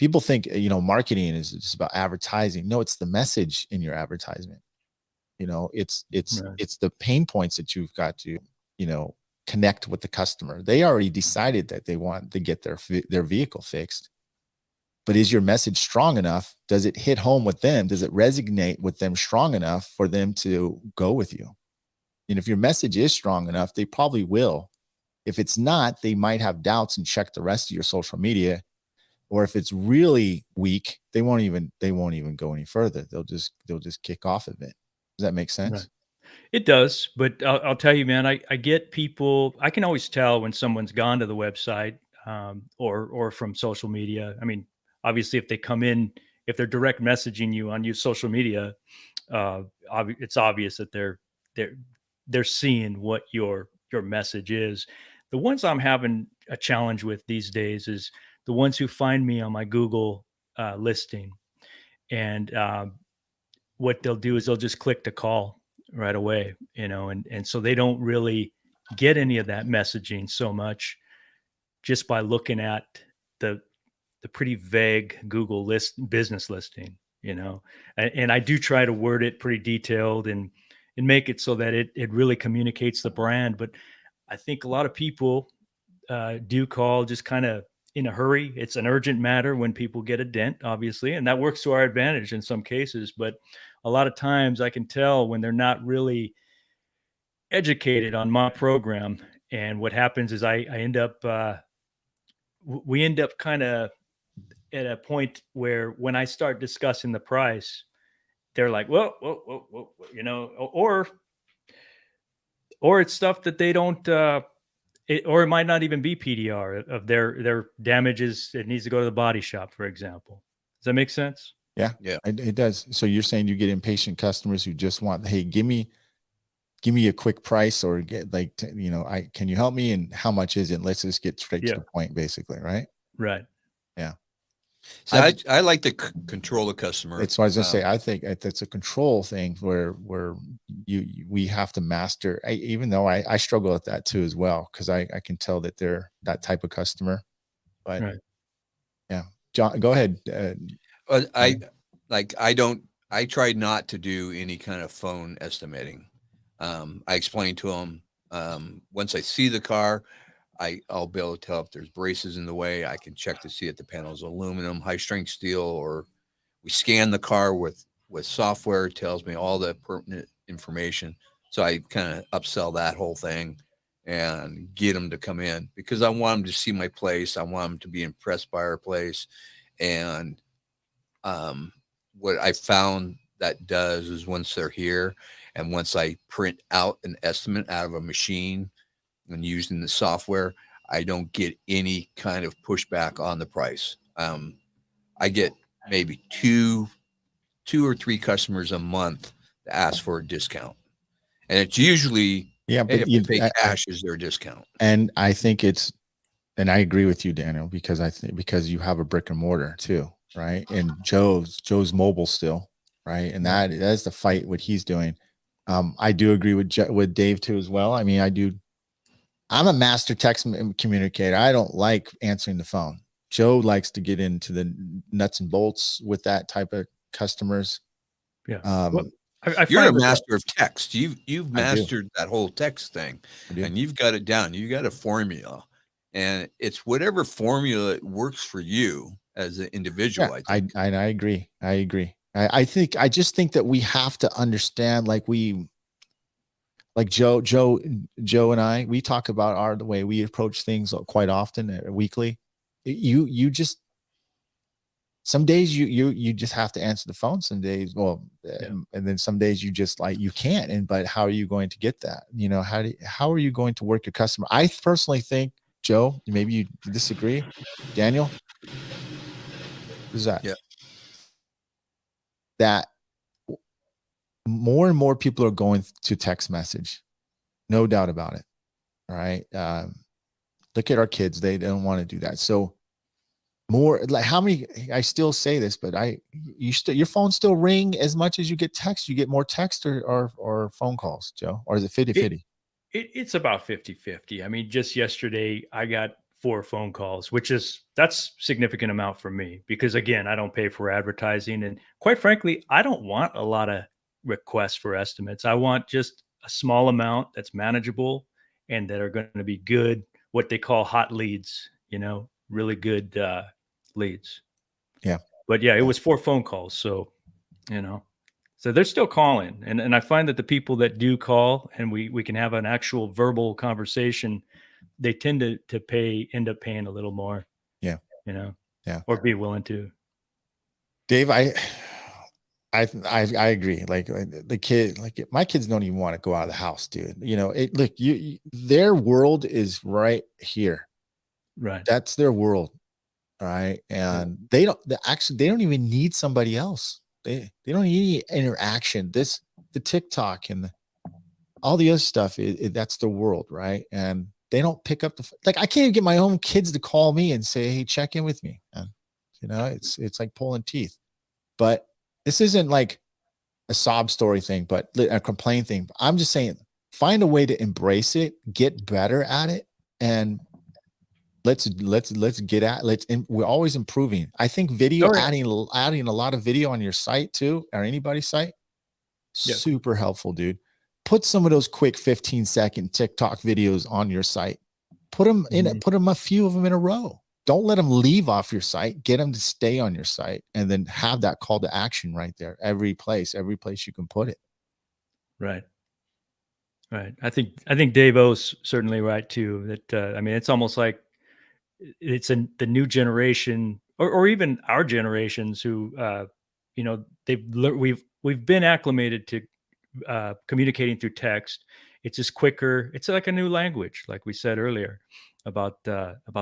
people think, marketing is just about advertising. No, it's the message in your advertisement. You know, it's the pain points that you've got to, connect with the customer. They already decided that they want to get their vehicle fixed. But is your message strong enough? Does it hit home with them? Does it resonate with them strong enough for them to go with you? And if your message is strong enough, they probably will. If it's not, they might have doubts and check the rest of your social media. Or if it's really weak, they won't even go any further. They'll just kick off of it. Does that make sense? Right. It does, but I'll tell you, man, I get people. I can always tell when someone's gone to the website or from social media. I mean, obviously, if they come in, if they're direct messaging you on your social media, it's obvious that they're seeing what your message is. The ones I'm having a challenge with these days is the ones who find me on my Google listing, and what they'll do is they'll just click to call right away, and so they don't really get any of that messaging so much just by looking at the pretty vague Google business listing, and I do try to word it pretty detailed and make it so that it really communicates the brand. But I think a lot of people do call just kind of in a hurry. It's an urgent matter when people get a dent, obviously, and that works to our advantage in some cases. But a lot of times I can tell when they're not really educated on my program. And what happens is we end up kind of at a point where when I start discussing the price, they're like, whoa, or it's stuff that they don't, or it might not even be PDR of their damages. It needs to go to the body shop, for example. Does that make sense? Yeah, it does. So you're saying you get impatient customers who just want, hey, give me a quick price, or get can you help me, and how much is it? Let's just get straight to the point, basically, right? Right. Yeah. So I like to control the customer. That's what I was gonna say. I think that's a control thing where we have to master. Even though I struggle with that too as well, because I can tell that they're that type of customer. But yeah, John, go ahead. I tried not to do any kind of phone estimating. I explained to them once I see the car, I'll be able to tell if there's braces in the way. I can check to see if the panel's aluminum, high strength steel, or we scan the car with software. It tells me all the pertinent information. So I kind of upsell that whole thing and get them to come in, because I want them to see my place. I want them to be impressed by our place. And what I found that does is once they're here, and once I print out an estimate out of a machine and using the software, I don't get any kind of pushback on the price. I get maybe two or three customers a month to ask for a discount, and it's usually but you pay cash is their discount. And I think and I agree with you, Daniel, because you have a brick and mortar too, right? And Joe's mobile still, right? And that's the fight what he's doing. I do agree with Dave too as well. I mean, I'm a master text communicator. I don't like answering the phone. Joe likes to get into the nuts and bolts with that type of customers. Yeah. You're a master of text. You've mastered that whole text thing, and you've got it down. You got a formula, and it's whatever formula works for you as an individual. Yeah, I agree. I just think that we have to understand, like Joe and I, we talk about the way we approach things quite often, weekly. You just, some days you just have to answer the phone. Some days, well, and then some days you just like, you can't. And, but how are you going to get that? You know, how are you going to work your customer? I personally think, Joe, maybe you disagree. Daniel, who's that? Yeah. That more and more people are going to text message. No doubt about it. All right. Look at our kids. They don't want to do that. So more, like, how many, I still say this, but your phone still ring as much as you get text. You get more text or phone calls, Joe, or is it 50-50? It's about 50-50. I mean, just yesterday I got 4 phone calls, that's significant amount for me, because again, I don't pay for advertising. And quite frankly, I don't want a lot of requests for estimates. I want just a small amount that's manageable and that are going to be good, what they call hot leads, really good leads. Yeah. But yeah, it was 4 phone calls. So, so they're still calling. And I find that the people that do call and we can have an actual verbal conversation, they tend to end up paying a little more. Yeah. Yeah. Or be willing to. Dave, I agree. Like the kid, like my kids don't even want to go out of the house, dude. Look, their world is right here. Right. That's their world. All right. And they don't even need somebody else. They don't need any interaction. The TikTok and all the other stuff, that's the world. Right. And they don't pick up like, I can't even get my own kids to call me and say, hey, check in with me. And, it's like pulling teeth. But this isn't like a sob story thing, but a complaint thing. I'm just saying, find a way to embrace it, get better at it, and let's get at. We're always improving. I think video, adding a lot of video on your site too, or anybody's site, super helpful, dude. Put some of those quick 15-second TikTok videos on your site. Put them in. Put them, a few of them in a row. Don't let them leave off your site. Get them to stay on your site, and then have that call to action right there. Every place you can put it. Right. Right. I think Dave O's certainly right too. That I mean, it's almost like it's the new generation, or even our generations who, we've been acclimated to communicating through text. It's just quicker. It's like a new language, like we said earlier about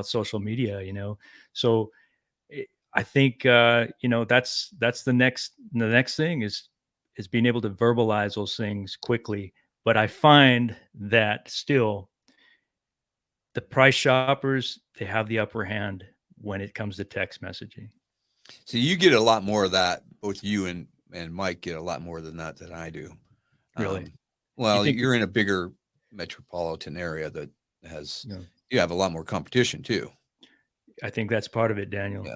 social media. So I think that's the next thing is being able to verbalize those things quickly. But I find that still the price shoppers, they have the upper hand when it comes to text messaging. So you get a lot more of that. Both you and Mike get a lot more than I do. Really? Well, you're in a bigger metropolitan area that has, you have a lot more competition too. I think that's part of it, Daniel.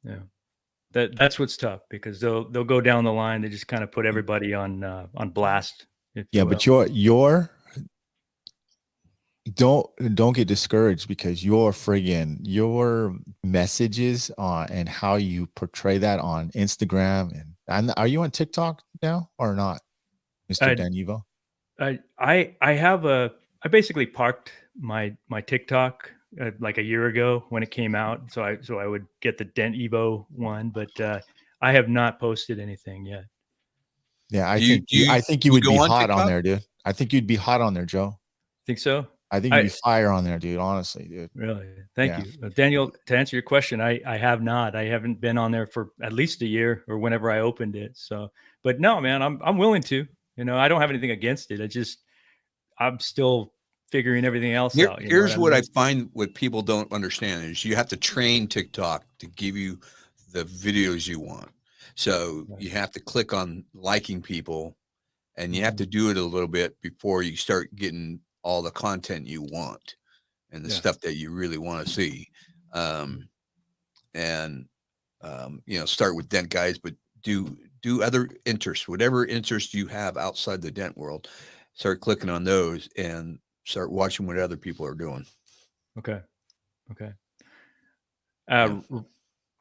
Yeah. That's what's tough, because they'll go down the line. They just kind of put everybody on blast. But don't get discouraged, because your messages and how you portray that on Instagram and are you on TikTok now or not, Mr. Dent Evo? I basically parked my TikTok like a year ago when it came out, so I would get the Dent Evo one, but I have not posted anything yet. Yeah, I think you would be hot on there, dude. I think you'd be hot on there, Joe. Think so? I think you'd be fire on there, dude. Honestly, dude. Really? Thank you, Daniel. To answer your question, I have not. I haven't been on there for at least a year, or whenever I opened it. So, but no, man, I'm willing to. I don't have anything against it. I'm still figuring everything else out. Here's what I find what people don't understand is you have to train TikTok to give you the videos you want. So you have to click on liking people, and you have to do it a little bit before you start getting all the content you want and the stuff that you really want to see. Start with Dent guys, but do other interests, whatever interest you have outside the Dent world, start clicking on those and start watching what other people are doing. Okay.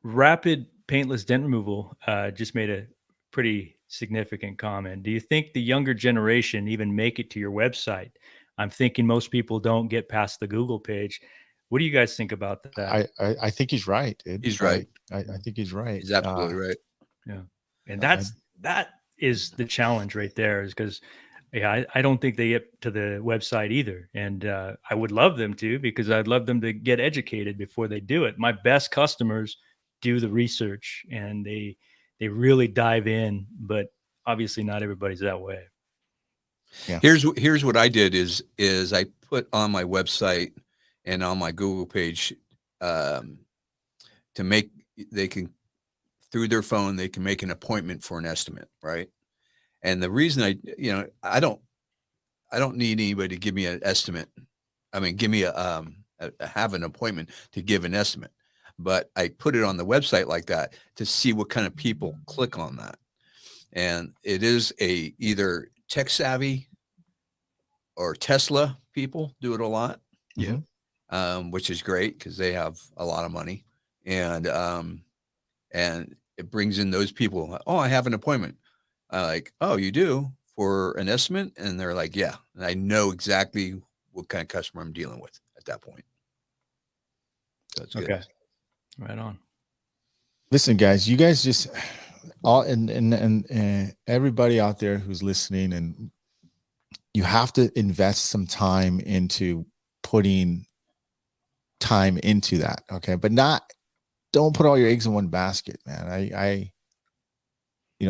Rapid paintless dent removal just made a pretty significant comment. Do you think the younger generation even make it to your website? I'm thinking most people don't get past the Google page. What do you guys think about that? I think he's right, dude. He's right. I think he's right. He's absolutely right. Yeah. And I- that is the challenge right there, is because I don't think they get to the website either. And I would love them to, because I'd love them to get educated before they do it. My best customers do the research and they really dive in, but obviously not everybody's that way. Yeah. Here's what I did is I put on my website and on my Google page to make, they can, through their phone, they can make an appointment for an estimate, right? And the reason I don't need anybody to give me an estimate. I mean, give me have an appointment to give an estimate, but I put it on the website like that to see what kind of people click on that. And it is either tech savvy or Tesla people do it a lot. Yeah. Which is great because they have a lot of money, and it brings in those people. Oh, I have an appointment. Like, oh, you do, for an estimate? And they're like, yeah. And I know exactly what kind of customer I'm dealing with at that point. So that's good. Okay. Right on. Listen, guys, you guys just all and everybody out there who's listening, and you have to invest some time into putting time into that. Okay. But don't put all your eggs in one basket, man.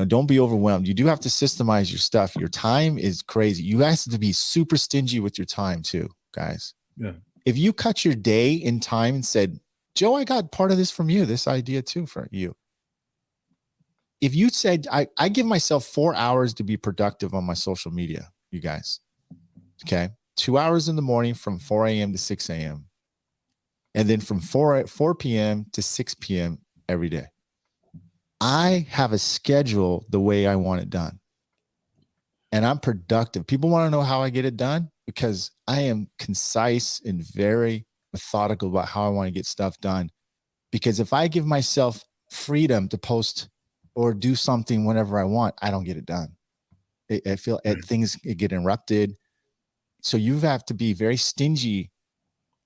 Don't be overwhelmed. You do have to systemize your stuff. Your time is crazy. You guys have to be super stingy with your time too, guys. Yeah. If you cut your day in time and said, Joe, I got part of this from you, this idea too for you. If you said, I give myself 4 hours to be productive on my social media, you guys, okay? 2 hours in the morning from 4 a.m. to 6 a.m. And then from 4 p.m. to 6 p.m. every day. I have a schedule the way I want it done. And I'm productive. People want to know how I get it done, because I am concise and very methodical about how I want to get stuff done. Because if I give myself freedom to post or do something whenever I want, I don't get it done. I feel things get interrupted. So you have to be very stingy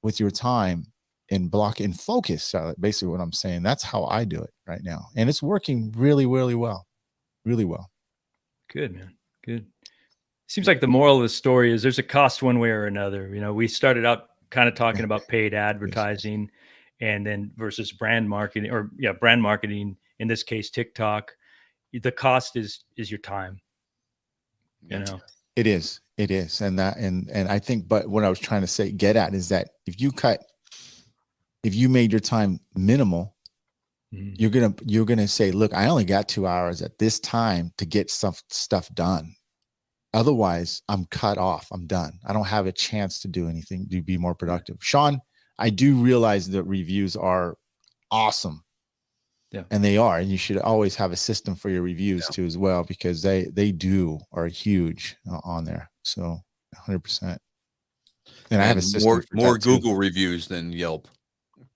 with your time and block and focus. Basically what I'm saying, that's how I do it right now. And it's working really, really well. Really well. Good, man. Good. Seems like the moral of the story is there's a cost one way or another. We started out kind of talking about paid advertising and then versus brand marketing, or brand marketing, in this case, TikTok. The cost is your time. It is. And I think, but what I was trying to get at is that if you made your time minimal, you're gonna say, look, I only got 2 hours at this time to get stuff done. Otherwise, I'm cut off. I'm done. I don't have a chance to do anything to be more productive. Sean, I do realize that reviews are awesome. Yeah. And they are. And you should always have a system for your reviews too as well, because they are huge on there. So 100%. And I have a system more Google reviews than Yelp.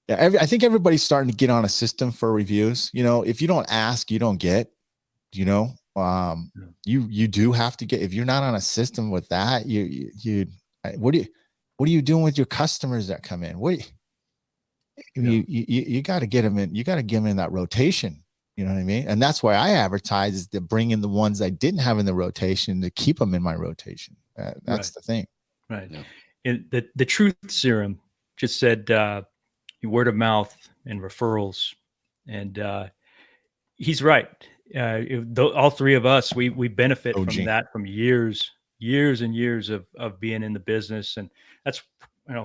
Yeah, I think everybody's starting to get on a system for reviews. If you don't ask, you don't get. You do have to get. If you're not on a system with that, what are you doing with your customers that come in? You got to get them in. You got to get them in that rotation. You know what I mean? And that's why I advertise, is to bring in the ones I didn't have in the rotation, to keep them in my rotation. That's the thing. Right. Yeah. And the truth serum just said word of mouth and referrals, and he's right. All three of us, we benefit from that from years and years of being in the business. And that's,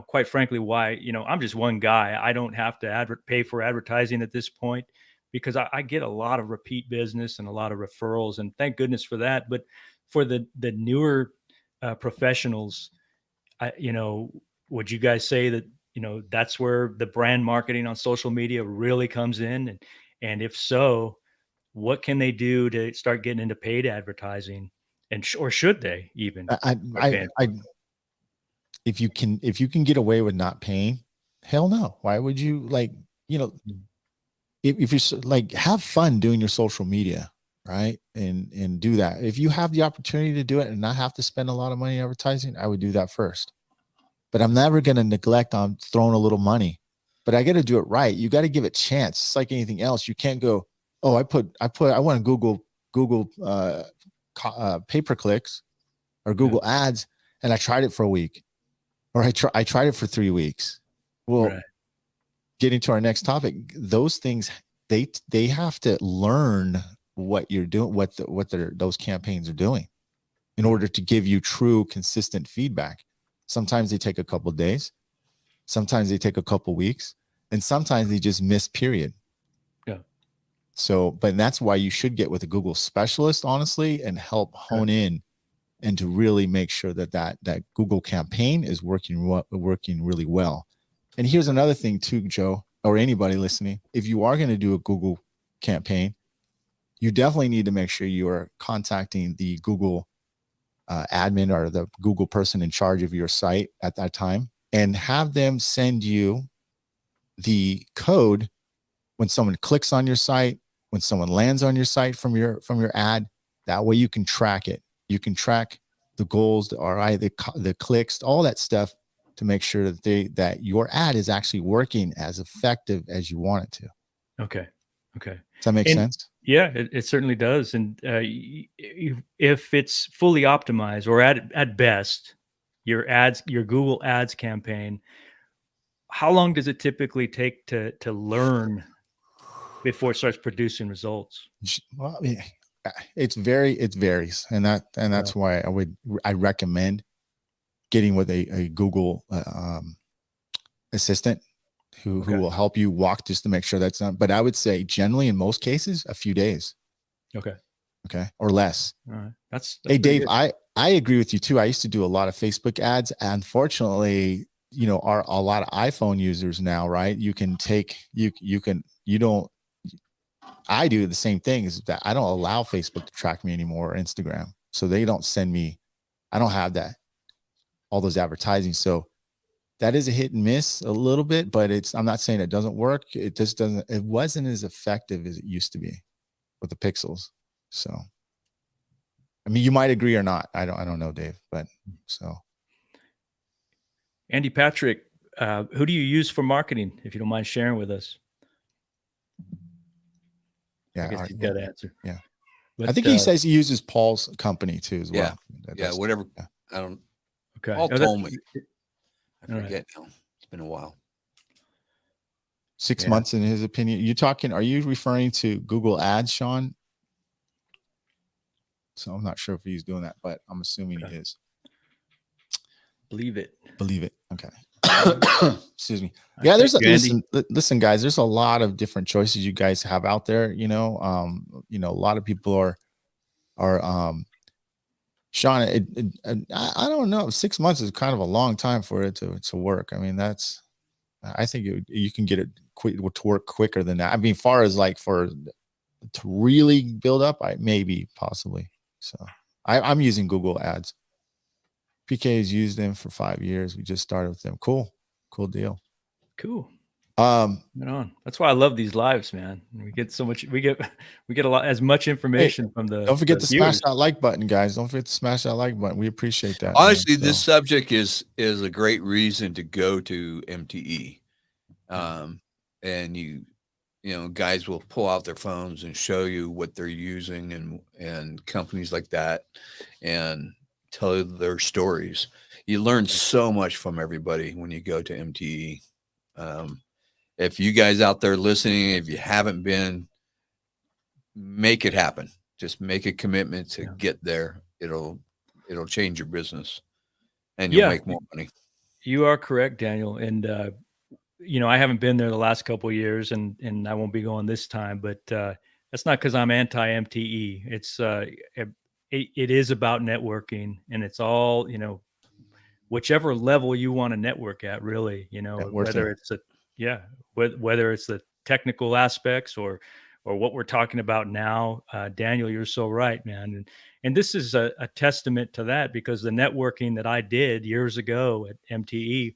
quite frankly, why, I'm just one guy. I don't have to pay for advertising at this point, because I get a lot of repeat business and a lot of referrals, and thank goodness for that. But for the newer professionals, would you guys say that, that's where the brand marketing on social media really comes in? And if so, what can they do to start getting into paid advertising, or should they even? If you can get away with not paying, hell no. Why would you, if you're have fun doing your social media, right? And do that. If you have the opportunity to do it and not have to spend a lot of money advertising, I would do that first. But I'm never going to neglect on throwing a little money. But I got to do it right. You got to give it a chance. It's like anything else. You can't go, oh, I want to Google pay-per-clicks or Google ads, and I tried it for a week, or I tried it for 3 weeks. Well, getting to our next topic, those things, they have to learn what you're doing, what those campaigns are doing, in order to give you true, consistent feedback. Sometimes they take a couple of days, sometimes they take a couple of weeks, and sometimes they just miss, period. Yeah. So, but that's why you should get with a Google specialist, honestly, and help hone in and to really make sure that Google campaign is working really well. And here's another thing too, Joe, or anybody listening. If you are going to do a Google campaign, you definitely need to make sure you are contacting the Google admin or the Google person in charge of your site at that time, and have them send you the code when someone clicks on your site, when someone lands on your site from your ad. That way you can track it. You can track the goals, the ROI, the clicks, all that stuff, to make sure that your ad is actually working as effective as you want it to. Okay. Does that make sense? Yeah, it certainly does. And if it's fully optimized, or at best, your Google Ads campaign, how long does it typically take to learn before it starts producing results? Well, it varies, and that's why I recommend getting with a Google assistant who will help you walk, just to make sure that's not. But I would say generally, in most cases, a few days. Okay, or less. All right. That's hey, Dave, good. I agree with you too. I used to do a lot of Facebook ads. Unfortunately, are a lot of iPhone users now, right? I do the same thing, is that I don't allow Facebook to track me anymore, or Instagram. So they don't send me, I don't have all those advertising. So that is a hit and miss a little bit, but I'm not saying it doesn't work. It wasn't as effective as it used to be with the pixels. So, I mean, you might agree or not. I don't know, Dave, but so. Andy Patrick, who do you use for marketing, if you don't mind sharing with us? Yeah, I guess you've got to answer. Yeah, but, I think he says he uses Paul's company too as well. Yeah, whatever. Yeah. I don't. Okay. Paul told me. I forget now. It's been a while. 6 months, in his opinion. Are you referring to Google Ads, Sean? So I'm not sure if he's doing that, but I'm assuming he is. Believe it. Okay. Excuse me. Yeah, listen, guys, there's a lot of different choices you guys have out there. A lot of people are Sean, I don't know. 6 months is kind of a long time for it to work. I mean, I think you can get it to work quicker than that. I mean, far as like to really build up, maybe possibly. So I'm using Google Ads. PK has used them for 5 years. We just started with them. Cool deal. Cool. Right on. That's why I love these lives, man. We get so much. We get as much information from the. Don't forget to smash that like button, guys. Don't forget to smash that like button. We appreciate that. Honestly, this subject is a great reason to go to MTE, and guys will pull out their phones and show you what they're using, and companies like that, and tell their stories. You learn so much from everybody when you go to MTE. If you guys out there listening, if you haven't been, make it happen. Just make a commitment to get there. It'll change your business, and you'll make more money. You are correct, Daniel. And I haven't been there the last couple of years, and I won't be going this time. But that's not because I'm anti-MTE. It's it is about networking, and it's all whichever level you want to network at, really. Whether it's whether it's the technical aspects or what we're talking about now. Daniel, you're so right, man. And this is a testament to that, because the networking that I did years ago at MTE,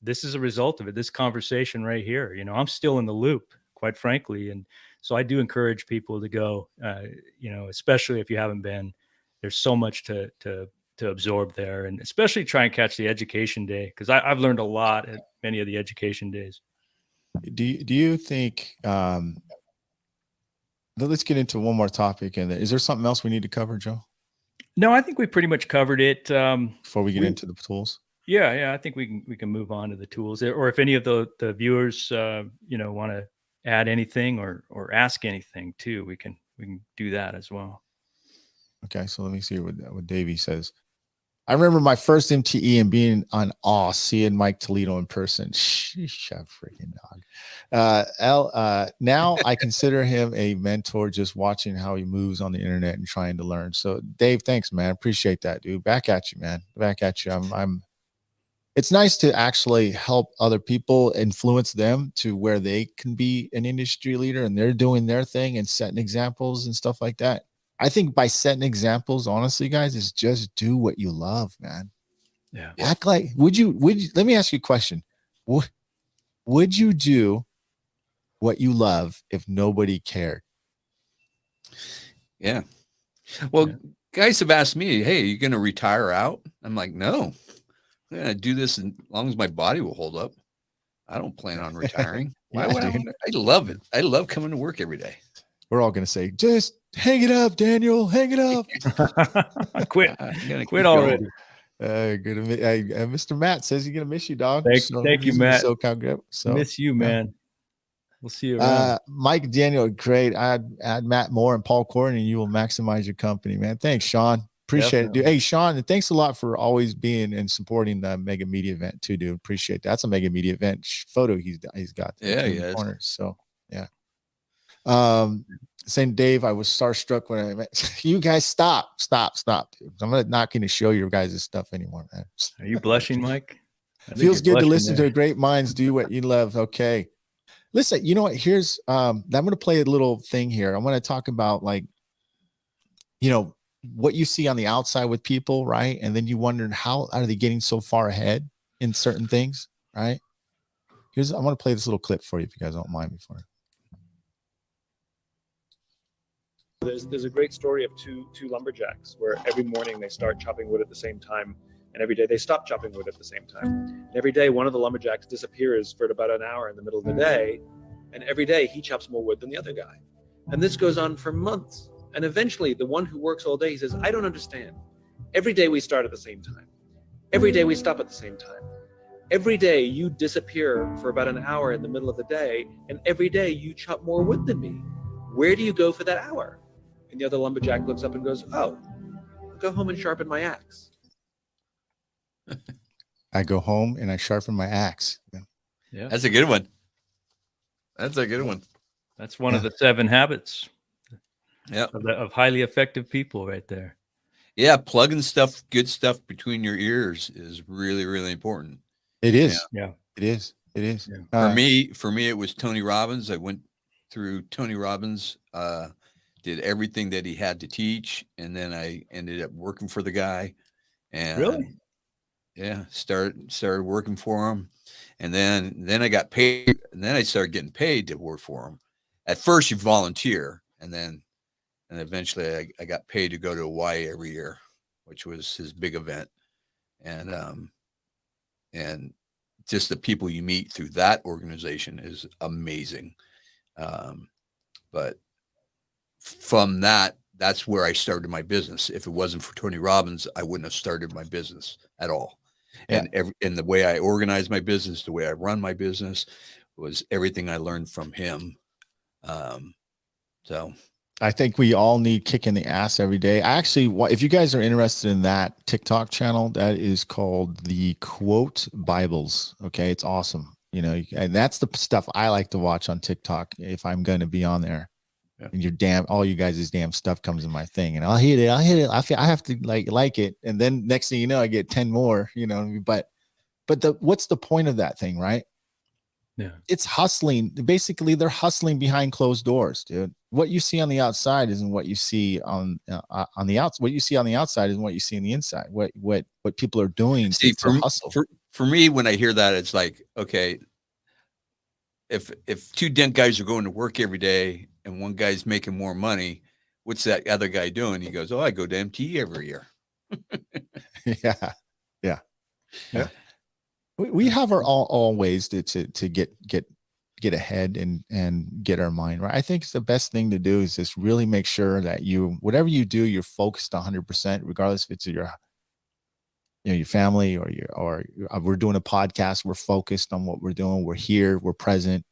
this is a result of it. This conversation right here, I'm still in the loop, quite frankly. And So I do encourage people to go, especially if you haven't been. There's so much to absorb there, and especially try and catch the education day, because I've learned a lot at many of the education days. Do you think? Let's get into one more topic, and is there something else we need to cover, Joe? No, I think we pretty much covered it. Before we get into the tools. Yeah, I think we can move on to the tools, or if any of the viewers want to add anything or ask anything too, we can do that as well. Okay, so let me see what Davey says. I remember my first MTE and being on awe, seeing Mike Toledo in person. Sheesh, a freaking dog. Now I consider him a mentor, just watching how he moves on the internet and trying to learn. So Dave, thanks, man. Appreciate that, dude. Back at you, man. Back at you. It's nice to actually help other people, influence them to where they can be an industry leader, and they're doing their thing and setting examples and stuff like that. I think by setting examples, honestly, guys, is just do what you love, man. Yeah. Act like, would you, let me ask you a question. Would you do what you love if nobody cared? Yeah. Well, guys have asked me, hey, are you going to retire out? I'm like, no, I'm going to do this as long as my body will hold up. I don't plan on retiring. Why would I? I love it. I love coming to work every day. We're all going to say, just hang it up, Daniel. Hang it up. Quit already. Good. Mr. Matt says he's going to miss you, dog. Thank you, Matt. So miss you, man. We'll see you around. Mike Daniel, great. Add Matt Moore and Paul Courtney, and you will maximize your company, man. Thanks, Sean. Appreciate it, dude. Hey, Sean, and thanks a lot for always being and supporting the Mega Media event too, dude. Appreciate that. That's a Mega Media event photo he's got. Yeah, he is. Corners, so yeah. Saying Dave, I was starstruck when I met you guys. Stop, dude. I'm not going to show your guys' stuff anymore, man. Are you blushing, Mike? Feels good to listen to great minds do what you love. Okay, listen. You know what? Here's I'm going to play a little thing here. I want to talk about, like, what you see on the outside with people, right? And then you wonder, how are they getting so far ahead in certain things, right? I want to play this little clip for you if you guys don't mind me for it. There's a great story of two lumberjacks where every morning they start chopping wood at the same time, and every day they stop chopping wood at the same time. And every day one of the lumberjacks disappears for about an hour in the middle of the day, and every day he chops more wood than the other guy. And this goes on for months. And eventually the one who works all day, he says, I don't understand. Every day we start at the same time. Every day we stop at the same time. Every day you disappear for about an hour in the middle of the day, and every day you chop more wood than me. Where do you go for that hour? And the other lumberjack looks up and goes, oh, I'll go home and sharpen my axe. I go home and I sharpen my axe. Yeah, that's a good one. That's a good one. That's one of the 7 habits. Yeah, of highly effective people, right there. Yeah, plugging good stuff between your ears is really, really important. It is. Yeah, it is. It is. Yeah. For me, it was Tony Robbins. I went through Tony Robbins. Did everything that he had to teach, and then I ended up working for the guy. And really, yeah, started working for him, and then I got paid, and then I started getting paid to work for him. At first, you volunteer, and eventually I got paid to go to Hawaii every year, which was his big event, and just the people you meet through that organization is amazing. But from that's where I started my business. If it wasn't for Tony Robbins, I wouldn't have started my business at all. Yeah. And the way I organize my business, the way I run my business was everything I learned from him. So I think we all need kick in the ass every day. If you guys are interested in that TikTok channel, that is called the Quote Bibles. Okay. It's awesome. And that's the stuff I like to watch on TikTok if I'm going to be on there. Yeah. And all you guys' damn stuff comes in my thing, and I'll hit it. I have to like it, and then next thing you know, I get 10 more. But what's the point of that thing, right? Yeah, it's hustling. Basically, they're hustling behind closed doors, dude. What you see on the outside isn't what you see on the outside. What you see on the outside isn't what you see on the inside. What people are doing to hustle. For me, when I hear that, it's like, okay, if two dent guys are going to work every day and one guy's making more money, what's that other guy doing? He goes, "Oh, I go to MT every year." Yeah. Yeah. Yeah. We have our all ways to get ahead and get our mind right. I think it's the best thing to do is just really make sure that whatever you do, you're focused 100%, regardless if it's your family or we're doing a podcast. We're focused on what we're doing. We're here. We're present.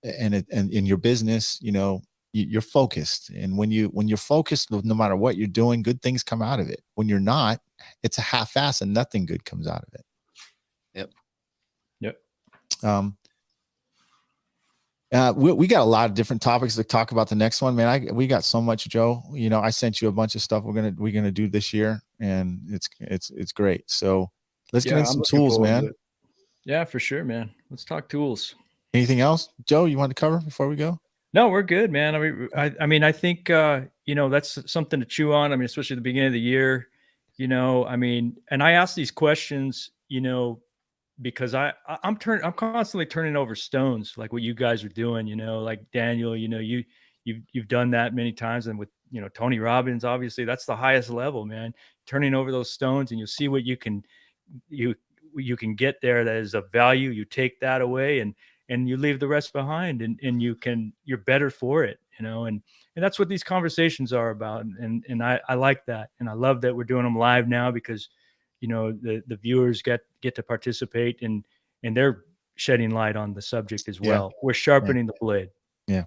And in your business, you're focused. And when you're focused, no matter what you're doing, good things come out of it. When you're not, it's a half-ass and nothing good comes out of it. Yep. We got a lot of different topics to talk about the next one, man. We got so much, Joe. I sent you a bunch of stuff we're gonna do this year, and it's great. So let's get into some tools, man. Yeah, for sure, man. Let's talk tools. Anything else, Joe, you want to cover before we go? No, we're good, man. I mean, I think that's something to chew on. I mean, especially at the beginning of the year. I mean, and I ask these questions, because I'm constantly turning over stones, like what you guys are doing. Like Daniel, you've done that many times, and with Tony Robbins, obviously that's the highest level, man. Turning over those stones, and you'll see what you can get there that is of value. You take that away, and you leave the rest behind, and you're better for it, and that's what these conversations are about. And I like that. And I love that we're doing them live now, because, the viewers get to participate, and they're shedding light on the subject as well. We're sharpening the blade. Yeah.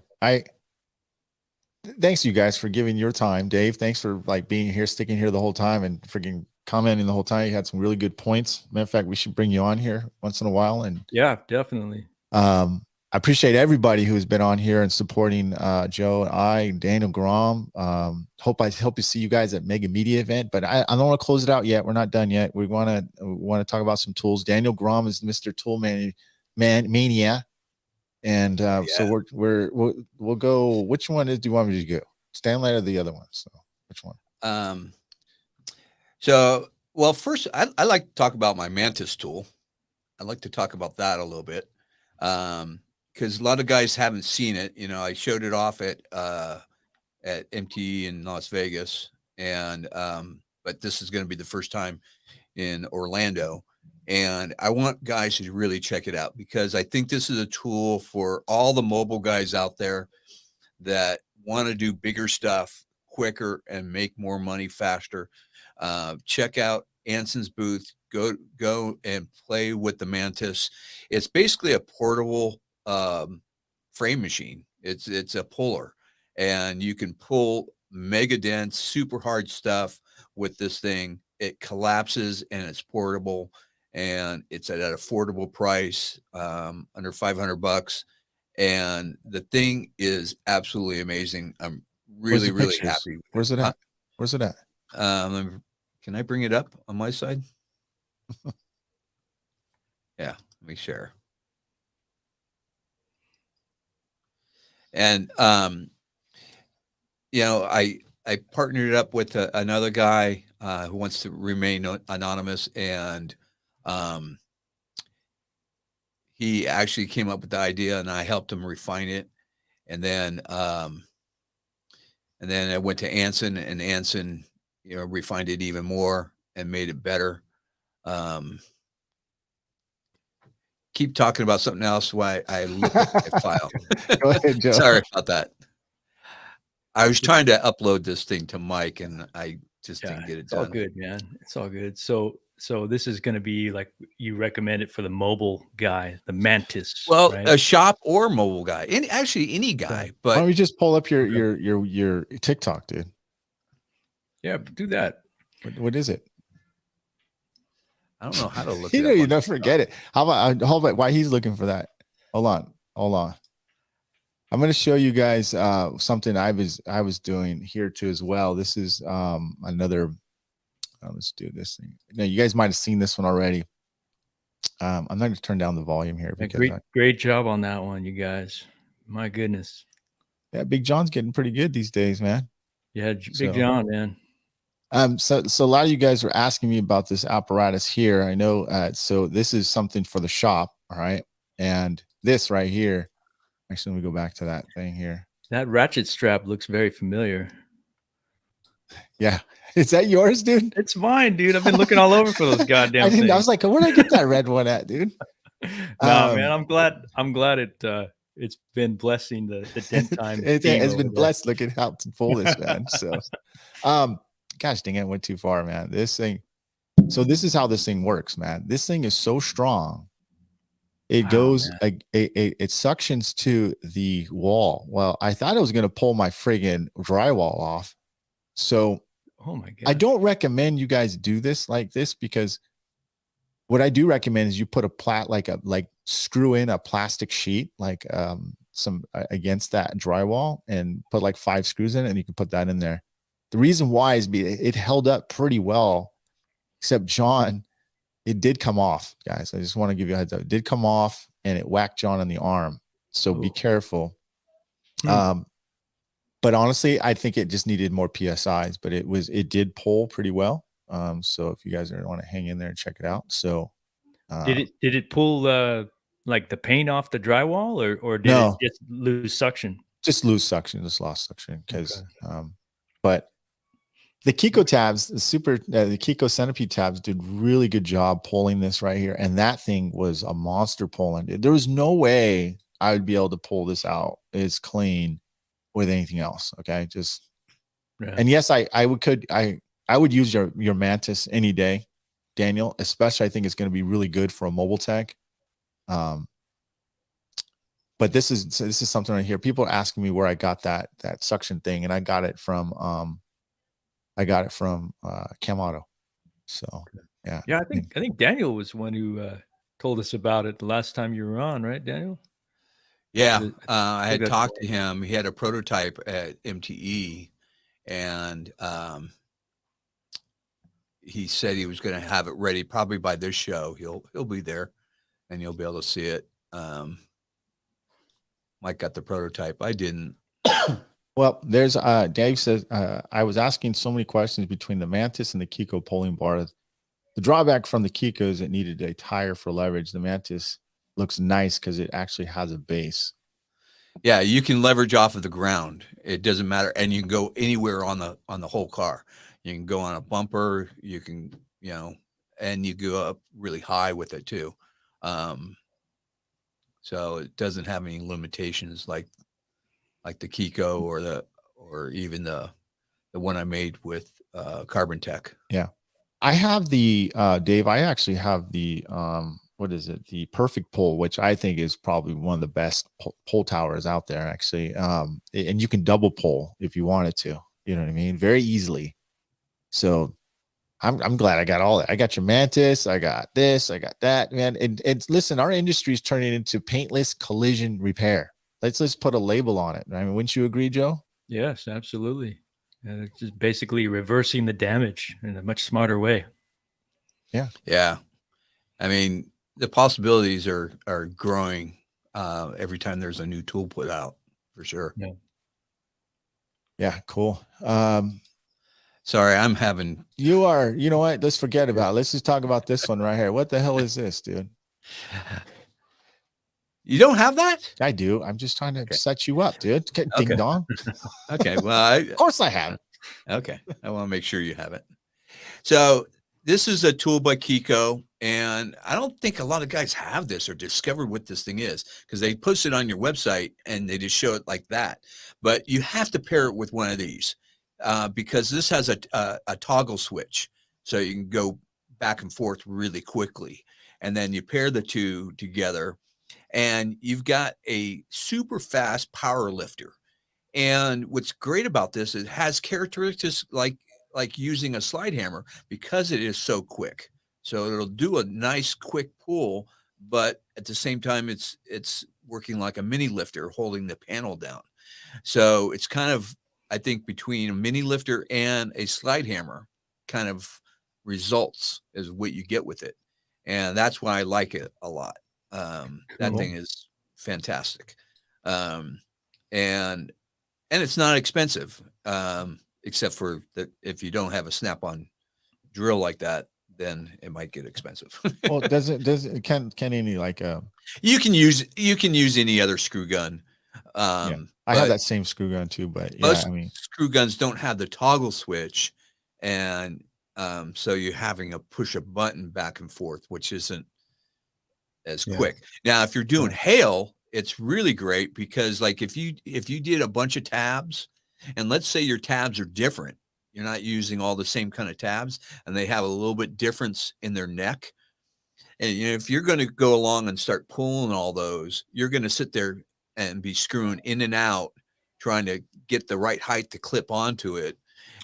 Thanks you guys for giving your time. Dave, thanks for being here, sticking here the whole time, and freaking commenting the whole time. You had some really good points. Matter of fact, we should bring you on here once in a while. And yeah, definitely. I appreciate everybody who's been on here and supporting Joe and I, Daniel Gromm. Hope to see you guys at Mega Media event, but I don't want to close it out yet. We're not done yet. We want to talk about some tools. Daniel Gromm is Mr. Tool Mania. And so we'll go. Which one do you want me to go? Stanley or the other one? So which one? Well, first I like to talk about my Mantis tool. I'd like to talk about that a little bit. Because a lot of guys haven't seen it. I showed it off at MT in Las Vegas, and but this is going to be the first time in Orlando, and I want guys to really check it out, because I think this is a tool for all the mobile guys out there that want to do bigger stuff quicker and make more money faster. Check out Anson's booth. Go and play with the Mantis. It's basically a portable frame machine. It's a puller, and you can pull mega dense, super hard stuff with this thing. It collapses, and it's portable, and it's at an affordable price, under $500. And the thing is absolutely amazing. I'm really happy. Where's it at? Where's it at? Can I bring it up on my side? Yeah, let me share. And I partnered up with another guy who wants to remain anonymous, and he actually came up with the idea, and I helped him refine it. And then I went to Anson, and Anson refined it even more and made it better. Keep talking about something else while I look at the file. Go ahead, Joe. Sorry about that. I was trying to upload this thing to Mike, and I just didn't get it done. It's all good, man. It's all good. So this is going to be like you recommend it for the mobile guy, the Mantis. Well, right? A shop or mobile guy, actually any guy. But why don't we just pull up your TikTok, dude? Yeah, do that. What is it? I don't know how to look. You don't forget it. How about while he's looking for that? Hold on. I'm going to show you guys something I was doing here too as well. This is another. Let's do this thing. Now, you guys might have seen this one already. I'm not going to turn down the volume here. Great job on that one, you guys. My goodness. Yeah, Big John's getting pretty good these days, man. Yeah, Big John, man. So a lot of you guys were asking me about this apparatus here. I know. So this is something for the shop. All right. And this right here. Actually, let me go back to that thing here. That ratchet strap looks very familiar. Yeah. Is that yours, dude? It's mine, dude. I've been looking all over for those goddamn I things. was like, where did I get that red one at, dude? No, man, I'm glad it's been blessing the Dent Time. It theme has over been there. blessed. Look at how to pull this, man. So, gosh dang it, went too far, man. This thing. So this is how this thing works, man. This thing is so strong. It goes, it suctions to the wall. Well, I thought I was going to pull my friggin' drywall off. So, oh my god, I don't recommend you guys do this like this, because what I do recommend is you put a screw in a plastic sheet, like some against that drywall, and put like 5 screws in it, and you can put that in there. The reason why is it held up pretty well, except John, it did come off, guys. I just want to give you a heads up. It did come off, and it whacked John on the arm. So be careful. But honestly, I think it just needed more PSIs, but it did pull pretty well. So if you guys want to hang in there and check it out. So did it pull like the paint off the drywall, or did No. it just lose suction? Just lose suction, just lost suction. Because but the Kiko tabs, the Kiko Centipede tabs did really good job pulling this right here. And that thing was a monster pulling. There was no way I would be able to pull this out as clean with anything else. Okay. Just, and yes, I would use your Mantis any day, Daniel, especially I think it's going to be really good for a mobile tech. But this is something right here. People are asking me where I got that suction thing, and I got it from Camauto. So yeah. I think Daniel was one who told us about it the last time you were on, right, Daniel? Yeah, I had talked to him. He had a prototype at MTE, and he said he was going to have it ready probably by this show. He'll be there, and you'll be able to see it. Mike got the prototype. I didn't. Well, there's Dave says I was asking so many questions between the Mantis and the Kiko pulling bar. The drawback from the Kiko is it needed a tire for leverage. The Mantis looks nice because it actually has a base. Yeah, you can leverage off of the ground. It doesn't matter, and you can go anywhere on the whole car. You can go on a bumper. You can, and you go up really high with it too. So it doesn't have any limitations like the Kiko or even the one I made with Carbon Tech. Yeah, I have the Dave. I actually have the what is it? The Perfect Pull, which I think is probably one of the best pull towers out there, actually. And you can double pull if you wanted to. You know what I mean? Very easily. So I'm glad I got all that. I got your Mantis. I got this. I got that, man. And listen, our industry is turning into paintless collision repair. Let's put a label on it. I mean, wouldn't you agree, Joe? Yes, absolutely. It's just basically reversing the damage in a much smarter way. Yeah. Yeah. I mean, the possibilities are growing every time there's a new tool put out, for sure. Yeah. Yeah. Cool. Sorry, I'm having. You know what? Let's forget about it. Let's just talk about this one right here. What the hell is this, dude? You don't have that? I do. I'm just trying to set you up, dude. Ding dong. Okay. Well, of course I have. Okay. I want to make sure you have it. So this is a tool by Kiko, and I don't think a lot of guys have this or discovered what this thing is, because they post it on your website and they just show it like that. But you have to pair it with one of these because this has a toggle switch, so you can go back and forth really quickly. And then you pair the two together, and you've got a super fast power lifter. And what's great about this, it has characteristics like using a slide hammer because it is so quick. So it'll do a nice quick pull, but at the same time, it's working like a mini lifter holding the panel down. So it's kind of, I think, between a mini lifter and a slide hammer kind of results is what you get with it. And that's why I like it a lot. That thing is fantastic. And it's not expensive, except for that if you don't have a snap-on drill like that, then it might get expensive. Well, can any like You can use any other screw gun. yeah, I have But that same screw gun too, but yeah, most I mean, screw guns don't have the toggle switch, and so you're having to push a button back and forth, which isn't as Yeah. quick. Now, if you're doing Right. hail, it's really great because like if you did a bunch of tabs, and let's say your tabs are different, you're not using all the same kind of tabs, and they have a little bit difference in their neck. And if you're going to go along and start pulling all those, you're going to sit there and be screwing in and out, trying to get the right height to clip onto it.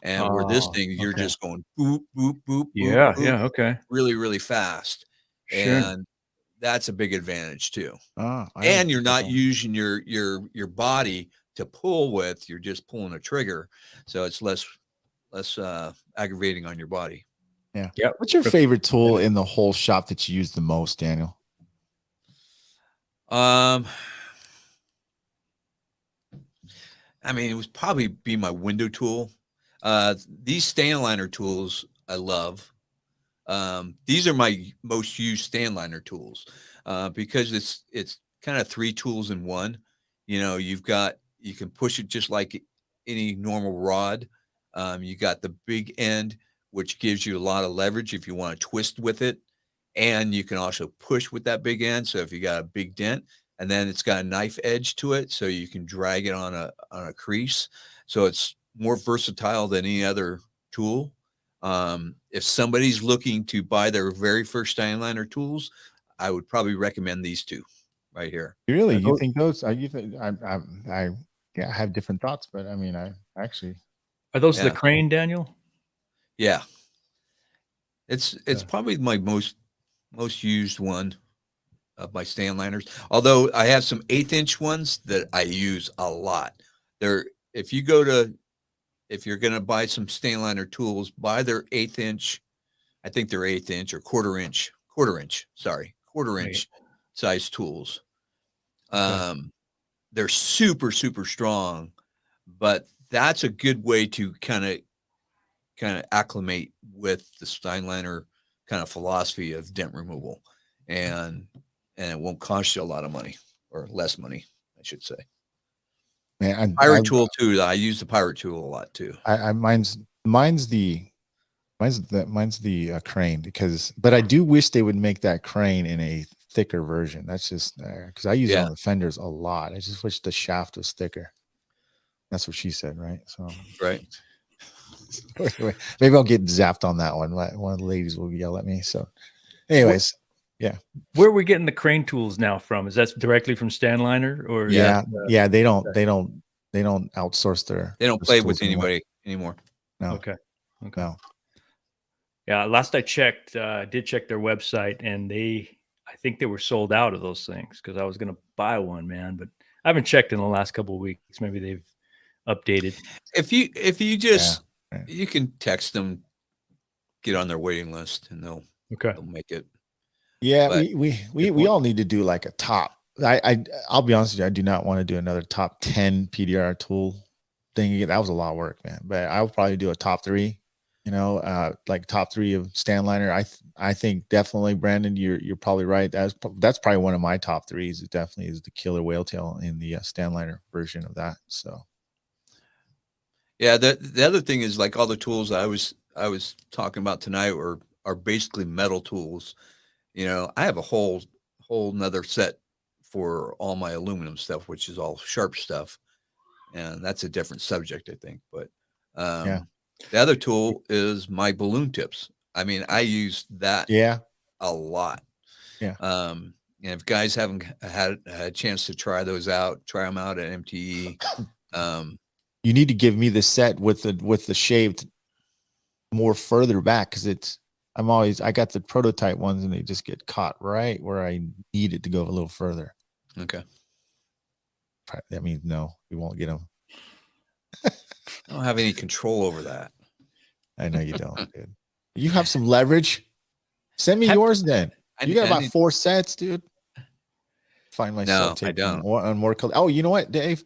And where this Oh, thing, you're okay. just going boop, boop, boop, boop, Yeah, boop, yeah, okay. really, really fast. Sure. And that's a big advantage too. I And you're not understand. using your body to pull with, you're just pulling a trigger. So it's less aggravating on your body. Yeah. Yeah. What's your favorite tool in the whole shop that you use the most, Daniel? I mean, it would probably be my window tool. These stand liner tools I love. These are my most used stand liner tools because it's kind of 3 tools in one. You can push it just like any normal rod. You got the big end, which gives you a lot of leverage if you want to twist with it. And you can also push with that big end. So if you got a big dent, and then it's got a knife edge to it, so you can drag it on a crease. So it's more versatile than any other tool. If somebody's looking to buy their very first stand liner tools, I would probably recommend these 2 right here. Really? You think those? You think I yeah, I have different thoughts, but I mean, I actually. Are those the Yeah. Crane, Daniel? Yeah. It's probably my most used one of my stand liners. Although I have some 1/8 inch ones that I use a lot. If you're going to buy some stand liner tools, buy their 1/8 inch. I think they're 1/8 inch or quarter inch size tools. They're super, super strong, but that's a good way to kind of acclimate with the stand liner kind of philosophy of dent removal, and it won't cost you a lot of money, or less money, I should say. Man, Pirate tool too. I use the pirate tool a lot too. mine's the crane, but I do wish they would make that crane in a thicker version. That's just because I use it on the fenders a lot. I just wish the shaft was thicker. That's what she said, right? So right. Anyway, maybe I'll get zapped on that one. One of the ladies will yell at me. So, anyways, yeah. Where are we getting the crane tools now from? Is that directly from stand liner, or yeah, they don't outsource They don't play with anybody anymore. No. Okay. No. Yeah, last I checked, did check their website, and I think they were sold out of those things because I was going to buy one, man, but I haven't checked in the last couple of weeks. Maybe they've updated. If you just you can text them, get on their waiting list, and they'll make it. Yeah, but we all need to do like a top. I'll be honest with you, I do not want to do another top 10 PDR tool thing again. That was a lot of work, man. But I'll probably do a top 3. Like top 3 of stand liner. I think definitely, Brandon, you're probably right. That's probably one of my top 3s. It definitely is the killer whale tail in the stand liner version of that. So, yeah, the other thing is like all the tools I was talking about tonight are basically metal tools. I have a whole nother set for all my aluminum stuff, which is all sharp stuff, and that's a different subject, I think. But the other tool is my balloon tips. I mean, I use that a lot. Yeah. And if guys haven't had a chance to try those out, try them out at MTE. You need to give me the set with the shaved more further back, because I got the prototype ones and they just get caught right where I need it to go a little further. Okay. That means no, we won't get them. I don't have any control over that. I know you don't, dude. You have some leverage. Send me yours then. You got about 4 sets, dude. Find myself I don't. on more color. Oh, you know what, Dave?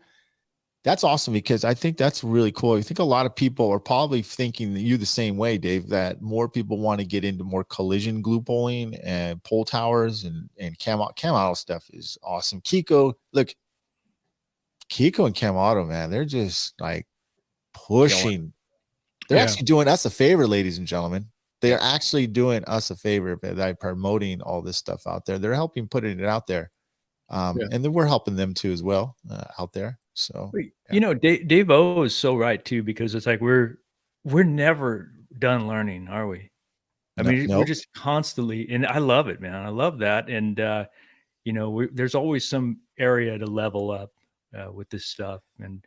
That's awesome, because I think that's really cool. I think a lot of people are probably thinking you the same way, Dave, that more people want to get into more collision glue pulling and pull towers and cam auto stuff is awesome. Kiko and cam auto, man, they're just like pushing. They're Yeah. actually doing us a favor, ladies and gentlemen. They're Yeah. actually doing us a favor by promoting all this stuff out there. They're helping putting it out there. Yeah. And then we're helping them too as well out there. So You know, Dave O is so right too, because it's like we're never done learning, are we? I mean, we're nope. just constantly, and I love it, man. I love that, and you know, there's always some area to level up with this stuff, and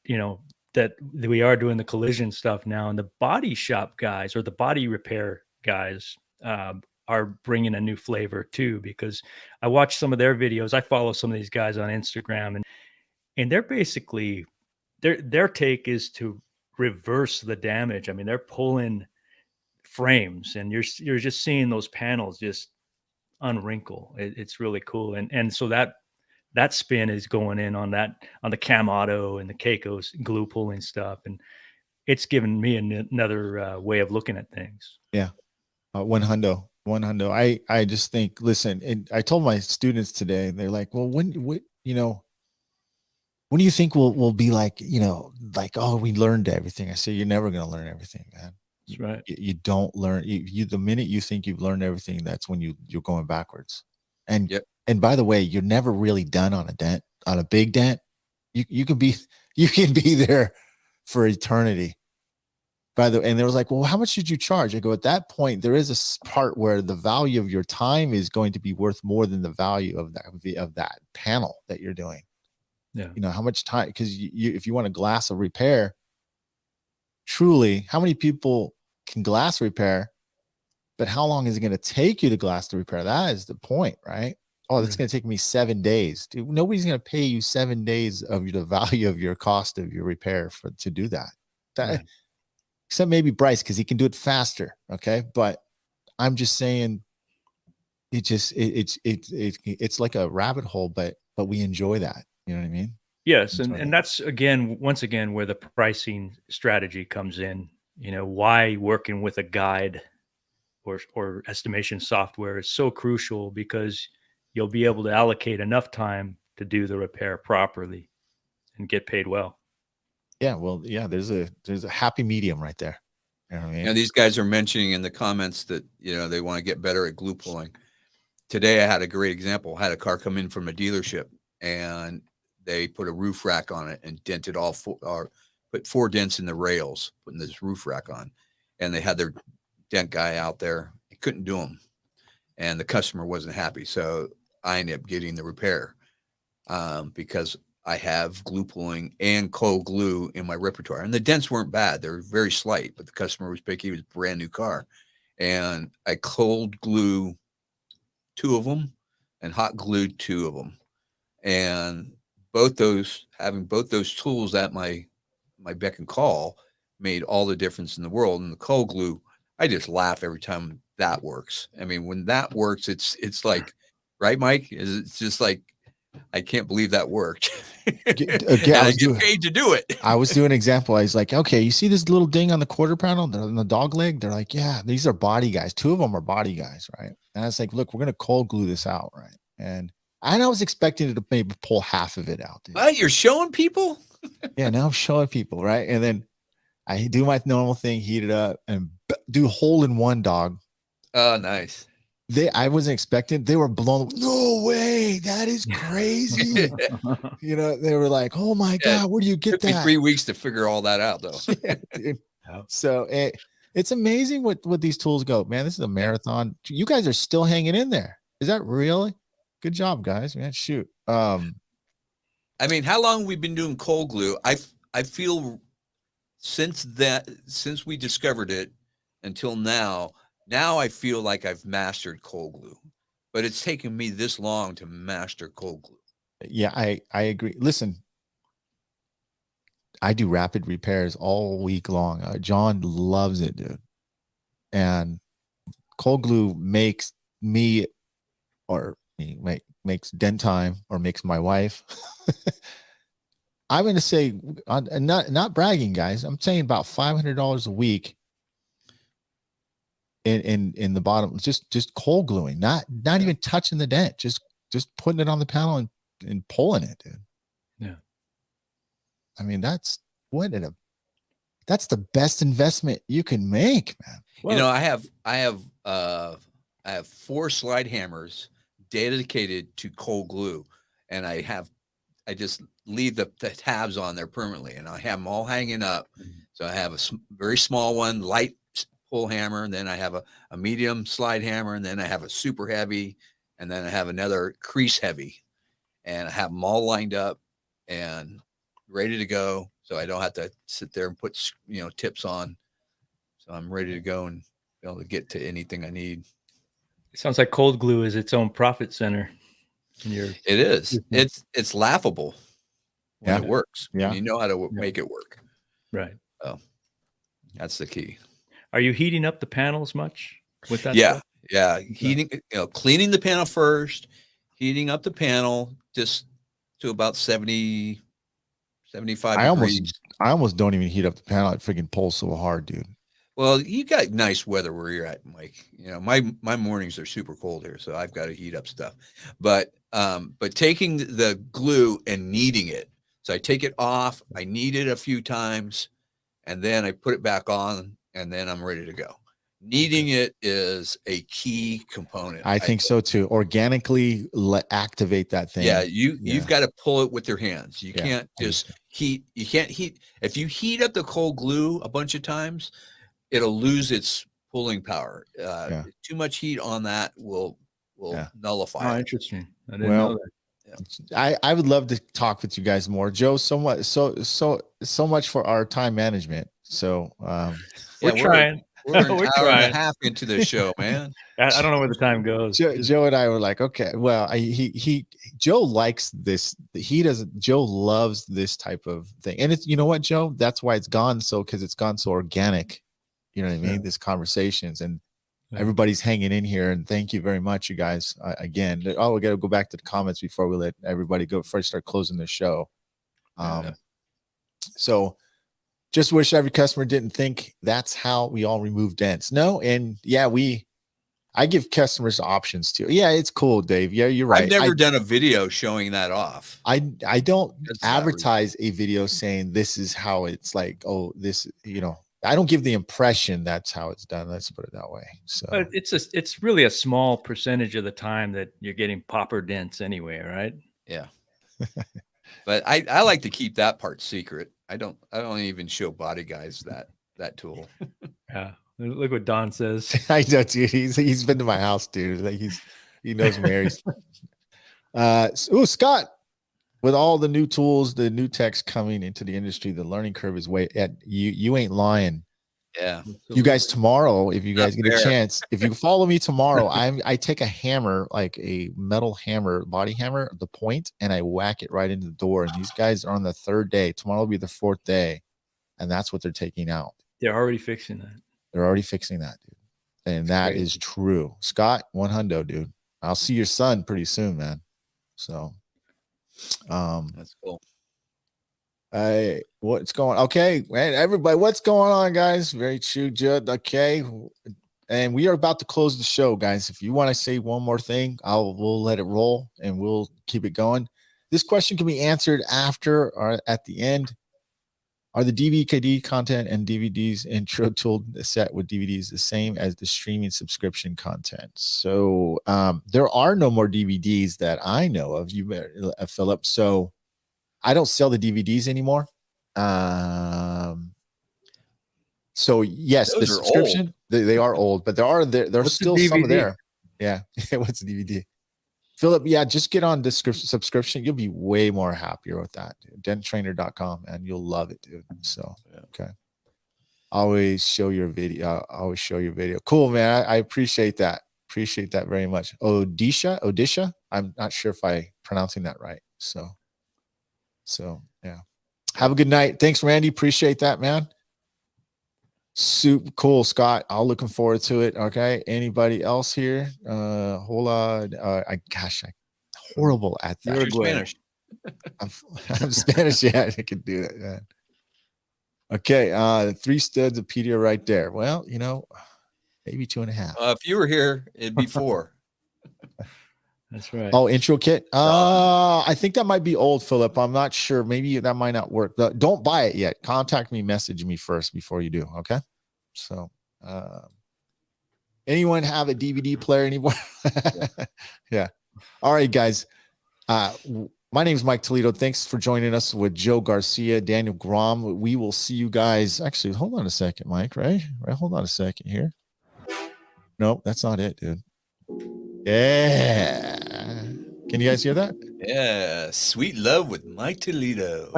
you know that we are doing the collision stuff now, and the body shop guys or the body repair guys are bringing a new flavor too, because I watch some of their videos. I follow some of these guys on Instagram, and they're basically their take is to reverse the damage. I mean, they're pulling frames, and you're just seeing those panels just unwrinkle. It's really cool, and so that spin is going in on the cam auto and the Keiko's glue pulling stuff, and it's given me another way of looking at things. Yeah. 100. I just think, listen, and I told my students today, they're like, well, when you know, when do you think we'll be like, you know, like, oh, we learned everything? I say, you're never going to learn everything, man. That's right. You don't learn. You the minute you think you've learned everything, that's when you're going backwards. And Yep. and by the way, you're never really done on a dent, on a big dent. You can be there for eternity. By the way, and they was like, well, how much did you charge? I go, at that point, there is a part where the value of your time is going to be worth more than the value of that panel that you're doing. Yeah. You know, how much time, because if you want a glass of repair, truly, how many people can glass repair, but how long is it going to take you to glass to repair? That is the point, right? Oh, that's going to take me 7 days. Dude, nobody's going to pay you 7 days of the value of your cost of your repair to do that. Right. Except maybe Bryce, because he can do it faster. Okay. But I'm just saying, it's like a rabbit hole, but we enjoy that. You know what I mean? Yes, and that's once again where the pricing strategy comes in. You know, why working with a guide or estimation software is so crucial, because you'll be able to allocate enough time to do the repair properly and get paid well. Yeah, well, yeah, there's a happy medium right there. You know what I mean? And these guys are mentioning in the comments that, you know, they want to get better at glue pulling. Today, I had a great example. I had a car come in from a dealership, and they put a roof rack on it and dented put 4 dents in the rails, putting this roof rack on. And they had their dent guy out there. He couldn't do them. And the customer wasn't happy. So I ended up getting the repair because I have glue pulling and cold glue in my repertoire. And the dents weren't bad. They were very slight, but the customer was picky. It was a brand new car. And I cold glue 2 of them and hot glued 2 of them. And having both those tools at my beck and call made all the difference in the world. And the cold glue, I just laugh every time that works. I mean, when that works, it's like, right, Mike? It's just like, I can't believe that worked. Okay, I get paid to do it. I was doing an example. I was like, okay, you see this little ding on the quarter panel, on the dog leg? They're like, yeah, these are body guys. 2 of them are body guys, right? And I was like, look, we're going to cold glue this out, right? And I was expecting it to maybe pull half of it out. Dude. What? You're showing people? Yeah, now I'm showing people, right? And then I do my normal thing, heat it up, and do hole in one, dog. Oh, nice. I wasn't expecting. They were blown. No way, that is crazy. You know, they were like, "Oh my god, where do you get It took me that?" 3 weeks to figure all that out, though. Yeah, dude. So it's amazing what these tools go. Man, this is a marathon. You guys are still hanging in there. Is that really? Good job, guys. Man, shoot. I mean, how long have we been doing cold glue? I feel since we discovered it until now I feel like I've mastered cold glue, but it's taken me this long to master cold glue. Yeah, I agree. Listen, I do rapid repairs all week long. John loves it, dude. And cold glue makes me, or makes Dent Time, or makes my wife I'm going to say, and not bragging, guys. I'm saying about $500 a week in the bottom, just cold gluing, not even touching the dent, just putting it on the panel and pulling it, dude. Yeah. I mean, that's the best investment you can make, man. You know, I have 4 slide hammers dedicated to cold glue, and I just leave the tabs on there permanently, and I have them all hanging up. So I have a very small one, light pull hammer, and then I have a medium slide hammer, and then I have a super heavy, and then I have another crease heavy, and I have them all lined up and ready to go. So I don't have to sit there and put, tips on. So I'm ready to go and be able to get to anything I need. It sounds like cold glue is its own profit center. It is. It's laughable when it works. Yeah. When you know how to make it work. Right. So that's the key. Are you heating up the panels much with that? Yeah. Stuff? Yeah. Heating, cleaning the panel first, heating up the panel just to about 70, 75 degrees. I almost don't even heat up the panel. It freaking pulls so hard, dude. Well, you got nice weather where you're at, Mike. My mornings are super cold here, so I've got to heat up stuff. But taking the glue and kneading it. So I take it off, I knead it a few times, and then I put it back on, and then I'm ready to go. Kneading it is a key component. I think so too. Organically activate that thing. Yeah, you've got to pull it with your hands. You can't just heat. You can't heat. If you heat up the cold glue a bunch of times, it'll lose its pulling power. Too much heat on that will nullify. Oh, interesting. I didn't know that. I would love to talk with you guys more, Joe. So much for our time management. So we're trying. We're an hour and a half into the show, man. I don't know where the time goes. Joe and I were like, okay, well, Joe likes this. Joe loves this type of thing, and it's, you know what, Joe, that's why it's gone because it's gone so organic. You know what I mean? This conversations, and everybody's hanging in here, and thank you very much, you guys. Again, we got to go back to the comments before we let everybody go. Before I start closing the show. So just wish every customer didn't think that's how we all remove dents. No, and I give customers options too. Yeah, it's cool, Dave. Yeah, you're right. I've never done a video showing that off. I don't advertise a video saying this is how it's like. Oh, this, I don't give the impression that's how it's done. Let's put it that way. So but it's really a small percentage of the time that you're getting popper dents anyway, right? Yeah. But I like to keep that part secret. I don't even show body guys that tool. Yeah. Look what Don says. I know, dude. He's been to my house, dude. Like he knows Mary's. Scott, with all the new tools, the new techs coming into the industry, the learning curve is way at you ain't lying. Yeah. You guys tomorrow, if you guys get a chance, if you follow me tomorrow, I take a hammer, like a metal hammer, body hammer, the point, and I whack it right into the door. And these guys are on the 3rd day. Tomorrow will be the 4th day, and that's what they're taking out. They're already fixing that. They're already fixing that, dude. And that is true. Scott, 100, dude. I'll see your son pretty soon, man. So that's cool. What's going on? Okay, man, everybody, what's going on, guys? Very true, Judd. Okay. And we are about to close the show, guys. If you want to say one more thing, we'll let it roll and we'll keep it going. This question can be answered after or at the end. Are the DVD content and DVDs intro tool set with DVDs the same as the streaming subscription content? So there are no more DVDs that I know of, Philip. So I don't sell the DVDs anymore. So yes, those the subscription, they are old, but there's still some there. Yeah. What's a DVD? Philip, yeah, just get on subscription. You'll be way more happier with that. Denttrainer.com, and you'll love it, dude. So, okay. Always show your video. Cool, man. I appreciate that. Appreciate that very much. Odisha. I'm not sure if I'm pronouncing that right. So yeah. Have a good night. Thanks, Randy. Appreciate that, man. Super cool, Scott. I'm looking forward to it. Okay. Anybody else here? Hola. I'm horrible at that. Spanish. I'm Spanish. Yeah, I can do that. Man. Okay, 3 studs of PDR right there. Well, you know, maybe 2.5. If you were here, it'd be 4. That's right. Oh, intro kit. I think that might be old, Philip. I'm not sure. Maybe that might not work. Don't buy it yet. Contact me, message me first before you do. Okay. So, anyone have a DVD player anymore? Yeah. All right, guys. My name is Mike Toledo. Thanks for joining us with Joe Garcia, Daniel Gromm. We will see you guys. Actually, hold on a second, Mike. Right? Hold on a second here. Nope, that's not it, dude. Yeah. Can you guys hear that? Yeah. Sweet Love with Mike Toledo.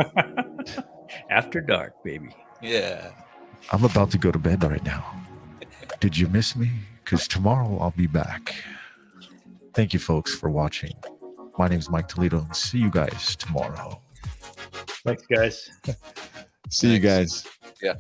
After dark, baby. Yeah. I'm about to go to bed right now. Did you miss me? Because tomorrow I'll be back. Thank you, folks, for watching. My name is Mike Toledo. See you guys tomorrow. Thanks, guys. See you guys. Yeah.